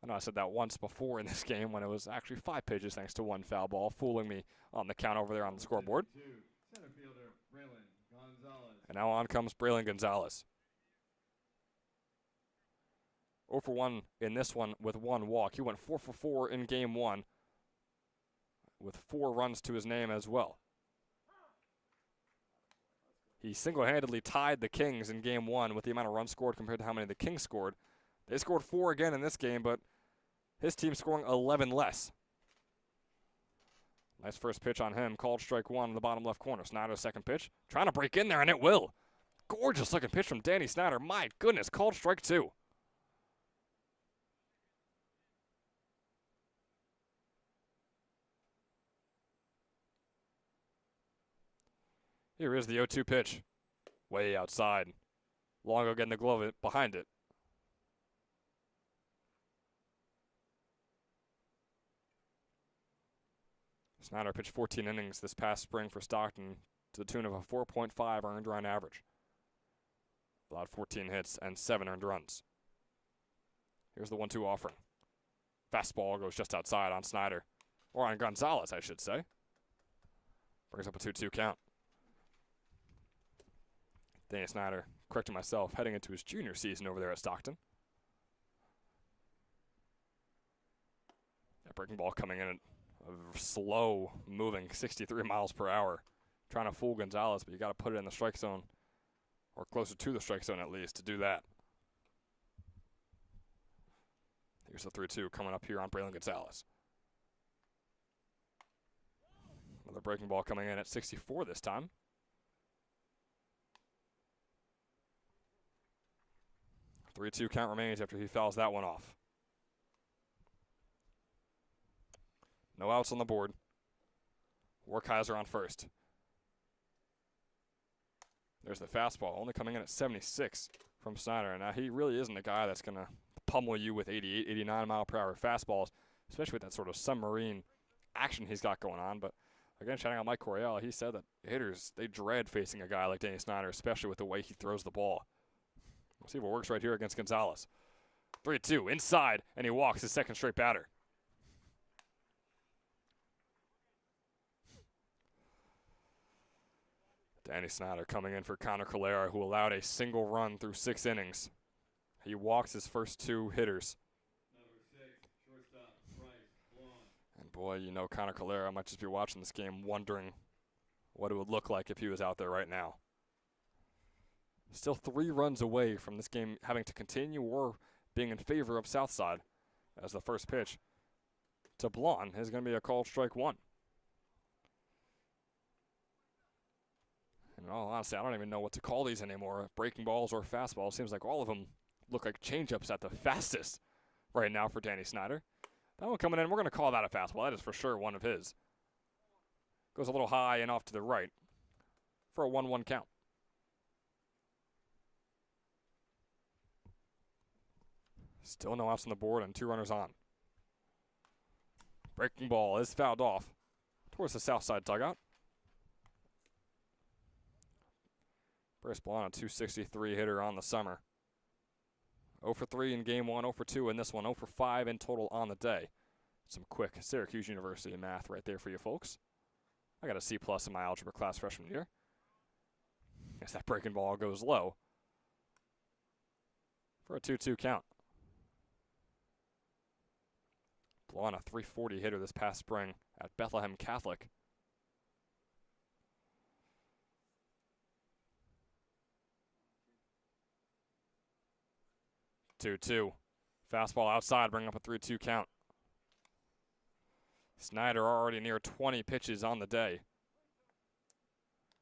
I know I said that once before in this game when it was actually 5 pitches thanks to one foul ball, fooling me on the count over there on the scoreboard. Center fielder Braylon Gonzalez. And now on comes Braylon Gonzalez. 0 for 1 in this one with 1 walk. He went 4 for 4 in game 1 with 4 runs to his name as well. He single-handedly tied the Kings in game 1 with the amount of runs scored compared to how many the Kings scored. They scored 4 again in this game, but his team scoring 11 less. Nice first pitch on him. Called strike 1 in the bottom left corner. Snyder's second pitch. Trying to break in there, and it will. Gorgeous looking pitch from Danny Snyder. My goodness, called strike 2. Here is the 0-2 pitch. Way outside. Longo getting the glove behind it. Snyder pitched 14 innings this past spring for Stockton to the tune of a 4.5 earned run average. Allowed 14 hits and 7 earned runs. Here's the 1-2 offering. Fastball goes just outside on Snyder. Or on Gonzalez, I should say. Brings up a 2-2 count. Danny Snyder, correcting myself, heading into his junior season over there at Stockton. That breaking ball coming in at a slow moving 63 miles per hour. Trying to fool Gonzalez, but you got to put it in the strike zone, or closer to the strike zone at least, to do that. Here's the 3-2 coming up here on Braylon Gonzalez. Another breaking ball coming in at 64 this time. A 3-2 count remains after he fouls that one off. No outs on the board. Werkheiser on first. There's the fastball, only coming in at 76 from Snyder. And now he really isn't a guy that's going to pummel you with 88, 89 mile per hour fastballs, especially with that sort of submarine action he's got going on. But again, shouting out Mike Coryell, he said that hitters, they dread facing a guy like Danny Snyder, especially with the way he throws the ball. We'll see what works right here against Gonzalez. 3-2 inside, and he walks his second straight batter. Danny Snyder coming in for Connor Calera, who allowed a single run through 6 innings. He walks his first 2 hitters. Number 6, shortstop Bryce Blonde. And boy, you know Connor Calera might just be watching this game wondering what it would look like if he was out there right now. Still 3 runs away from this game having to continue or being in favor of Southside, as the first pitch to Blonde is going to be a called strike 1. And in all honesty, I don't even know what to call these anymore. Breaking balls or fastballs. Seems like all of them look like changeups at the fastest right now for Danny Snyder. That one coming in, we're going to call that a fastball. That is for sure one of his. Goes a little high and off to the right for a 1-1 count. Still no outs on the board and 2 runners on. Breaking ball is fouled off towards the Southside dugout. Bryce Blonde, a 263 hitter on the summer. 0 for 3 in game 1, 0 for 2 in this one, 0 for 5 in total on the day. Some quick Syracuse University math right there for you folks. I got a C+ in my algebra class freshman year. As that breaking ball goes low for a 2-2 count. Blonde, a 340 hitter this past spring at Bethlehem Catholic. Two. Fastball outside, bring up a 3-2 count. Snyder already near 20 pitches on the day.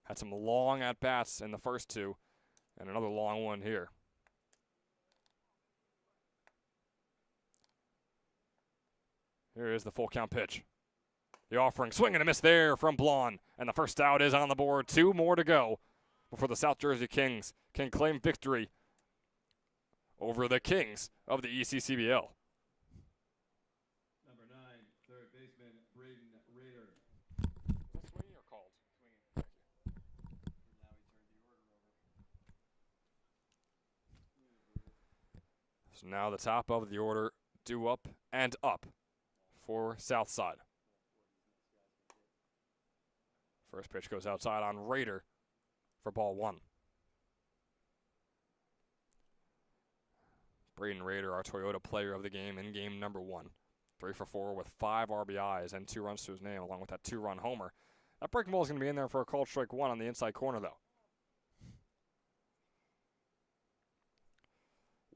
Had some long at-bats in the first 2, and another long one here. Here is the full count pitch. The offering, swing and a miss there from Blonde. And the first out is on the board. 2 more to go before the South Jersey Kings can claim victory over the Kings of the ECCBL. Number 9, third baseman Braden Rader. Is that swinging or called? Swinging. Thank you. Now he turned the order over. So now the top of the order due up and up for Southside. First pitch goes outside on Rader for ball 1. Braden Rader, our Toyota player of the game in game number 1. 3 for 4 with 5 RBIs and 2 runs to his name, along with that 2-run homer. That breaking ball is going to be in there for a called strike 1 on the inside corner, though.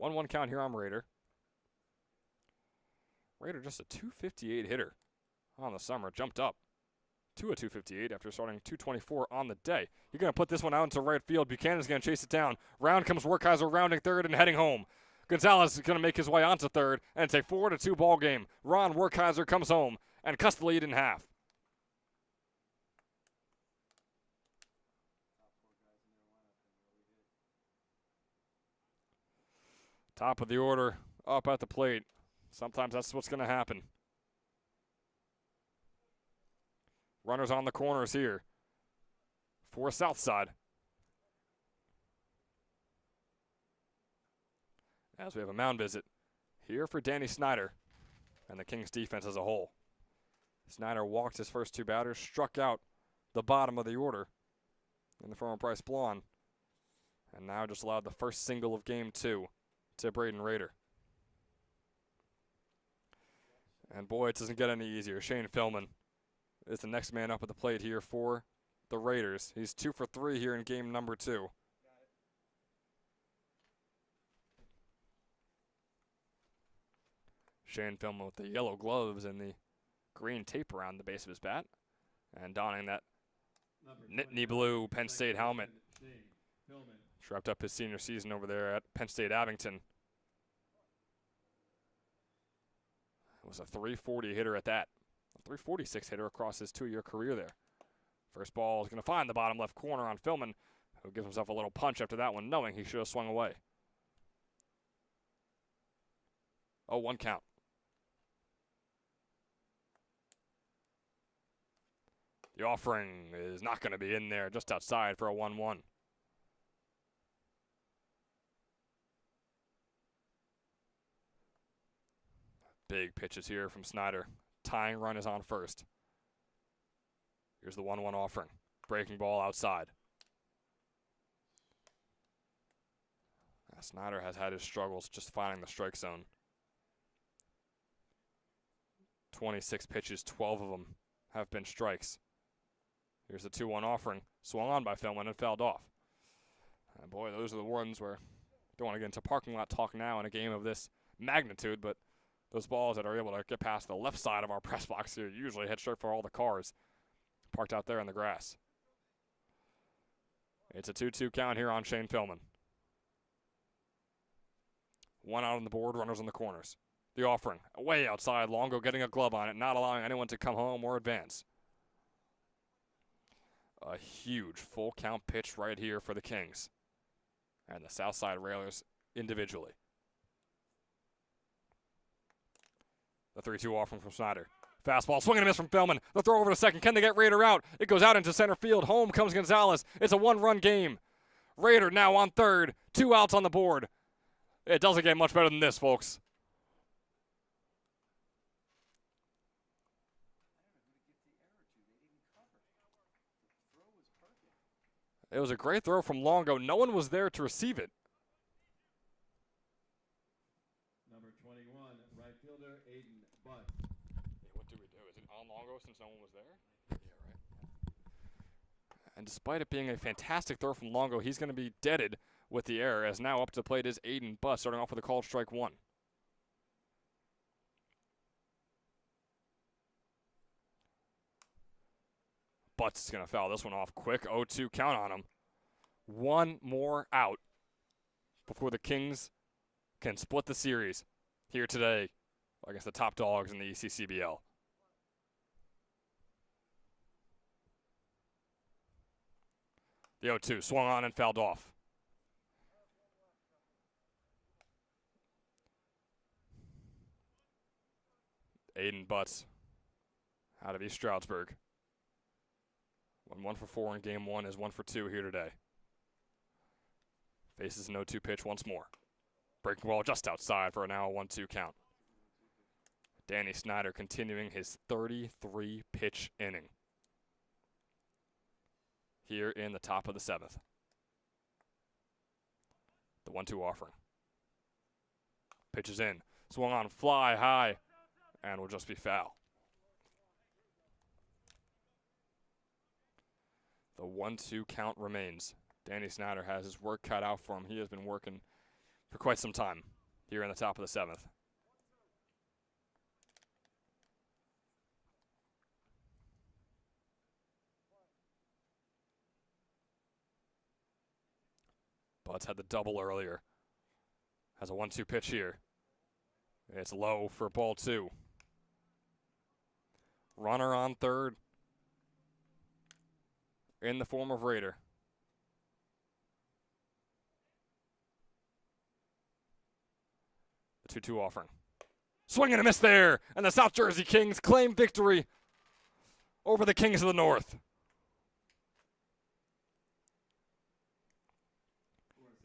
1-1 count here on Rader. Rader just a .258 hitter on the summer, jumped up to a .258 after starting .224 on the day. You're going to put this one out into right field. Buchanan's going to chase it down. Round comes Werkheiser, rounding third and heading home. Gonzalez is going to make his way onto third, and it's a 4-2 ball game. Ron Werkheiser comes home and cuts the lead in half. Top of the order, up at the plate. Sometimes that's what's going to happen. Runners on the corners here for Southside. As we have a mound visit here for Danny Snyder and the Kings defense as a whole. Snyder walked his first 2 batters, struck out the bottom of the order in the form of Bryce Blonde, and now just allowed the first single of game 2 to Braden Rader. And boy, it doesn't get any easier. Shane Philman is the next man up at the plate here for the Raiders. He's 2 for 3 here in game number 2. Shane Philman with the yellow gloves and the green tape around the base of his bat, and donning that Nittany blue Penn State helmet. Wrapped up his senior season over there at Penn State Abington. It was a .340 hitter at that. A .346 hitter across his 2-year career there. First ball is going to find the bottom left corner on Philman, who gives himself a little punch after that one, knowing he should have swung away. 0-1 count. The offering is not going to be in there, just outside for a 1-1. Big pitches here from Snyder. Tying run is on first. Here's the 1-1 offering. Breaking ball outside. Snyder has had his struggles just finding the strike zone. 26 pitches, 12 of them have been strikes. Here's the 2-1 offering. Swung on by Philman and fouled off. And boy, those are the ones where don't want to get into parking lot talk now in a game of this magnitude, but those balls that are able to get past the left side of our press box here usually head straight for all the cars parked out there in the grass. It's a 2-2 count here on Shane Philman. 1 out on the board, runners on the corners. The offering, way outside, Longo getting a glove on it, not allowing anyone to come home or advance. A huge full count pitch right here for the Kings and the Southside Railers individually. The 3-2 offering from Snyder. Fastball, swing and a miss from Philman. The throw over to second. Can they get Rader out? It goes out into center field. Home comes Gonzalez. It's a 1-run game. Rader now on third. 2 outs on the board. It doesn't get much better than this, folks. It was a great throw from Longo. No one was there to receive it. Number 21, right fielder Aiden Butt. Yeah, what do we do? Is it on Longo since no one was there? Yeah, right. And despite it being a fantastic throw from Longo, he's going to be deaded with the error, as now up to the plate is Aiden Butt, starting off with a called strike 1. Butts is going to foul this one off quick. 0-2 count on him. 1 more out before the Kings can split the series here today against the top dogs in the ECCBL. The 0-2 swung on and fouled off. Aiden Butts out of East Stroudsburg. 1 for 4 in game 1 is 1 for 2 here today. Faces an 0-2 pitch once more. Breaking ball just outside for now a 1-2 count. Danny Snyder continuing his 33 pitch inning here in the top of the 7th. The 1-2 offering. Pitches in. Swung on, fly high, and will just be foul. The 1-2 count remains. Danny Snyder has his work cut out for him. He has been working for quite some time here in the top of the 7th. Butts had the double earlier. Has a 1-2 pitch here. It's low for ball 2. Runner on third in the form of Raider. The 2-2 offering. Swing and a miss there, and the South Jersey Kings claim victory over the Kings of the North.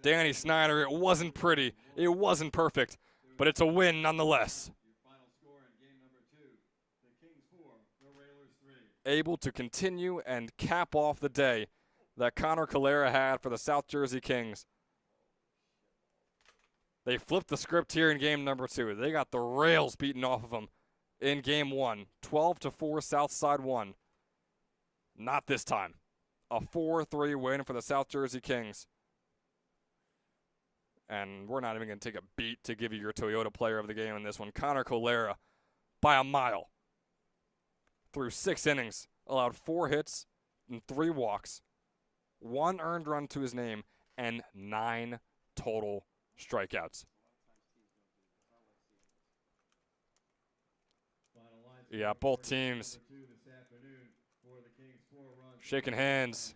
Danny Snyder, it wasn't pretty, it wasn't perfect, but it's a win nonetheless. Final score in game number 2. The Kings 4, the Railers 3. Able to continue and cap off the day that Connor Calera had for the South Jersey Kings. They flipped the script here in game number 2. They got the rails beaten off of them in game 1. 12-4 Southside won. Not this time. A 4-3 win for the South Jersey Kings. And we're not even going to take a beat to give you your Toyota player of the game in this one. Connor Calera, by a mile. Through 6 innings, allowed 4 hits and 3 walks, 1 earned run to his name, and 9 total strikeouts. Yeah, both teams shaking hands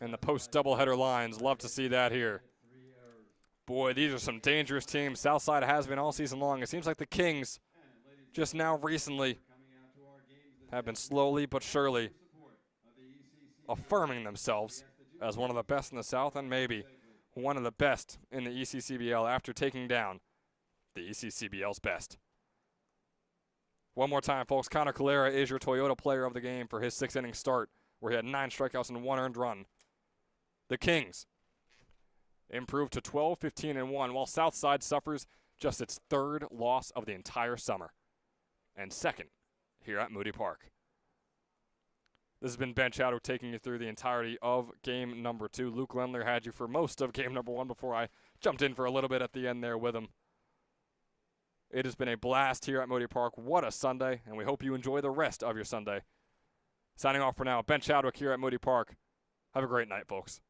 in the post doubleheader lines. Love to see that here. Boy, these are some dangerous teams. Southside has been all season long. It seems like the Kings, just now recently, have been slowly but surely affirming themselves as one of the best in the South and maybe one of the best in the ECCBL after taking down the ECCBL's best. One more time, folks. Connor Calera is your Toyota player of the game for his 6-inning start, where he had 9 strikeouts and 1 earned run. The Kings improved to 12-15-1, while Southside suffers just its 3rd loss of the entire summer and 2nd here at Moody Park. This has been Ben Chadwick taking you through the entirety of game number 2. Luke Lendler had you for most of game number 1 before I jumped in for a little bit at the end there with him. It has been a blast here at Moody Park. What a Sunday, and we hope you enjoy the rest of your Sunday. Signing off for now, Ben Chadwick here at Moody Park. Have a great night, folks.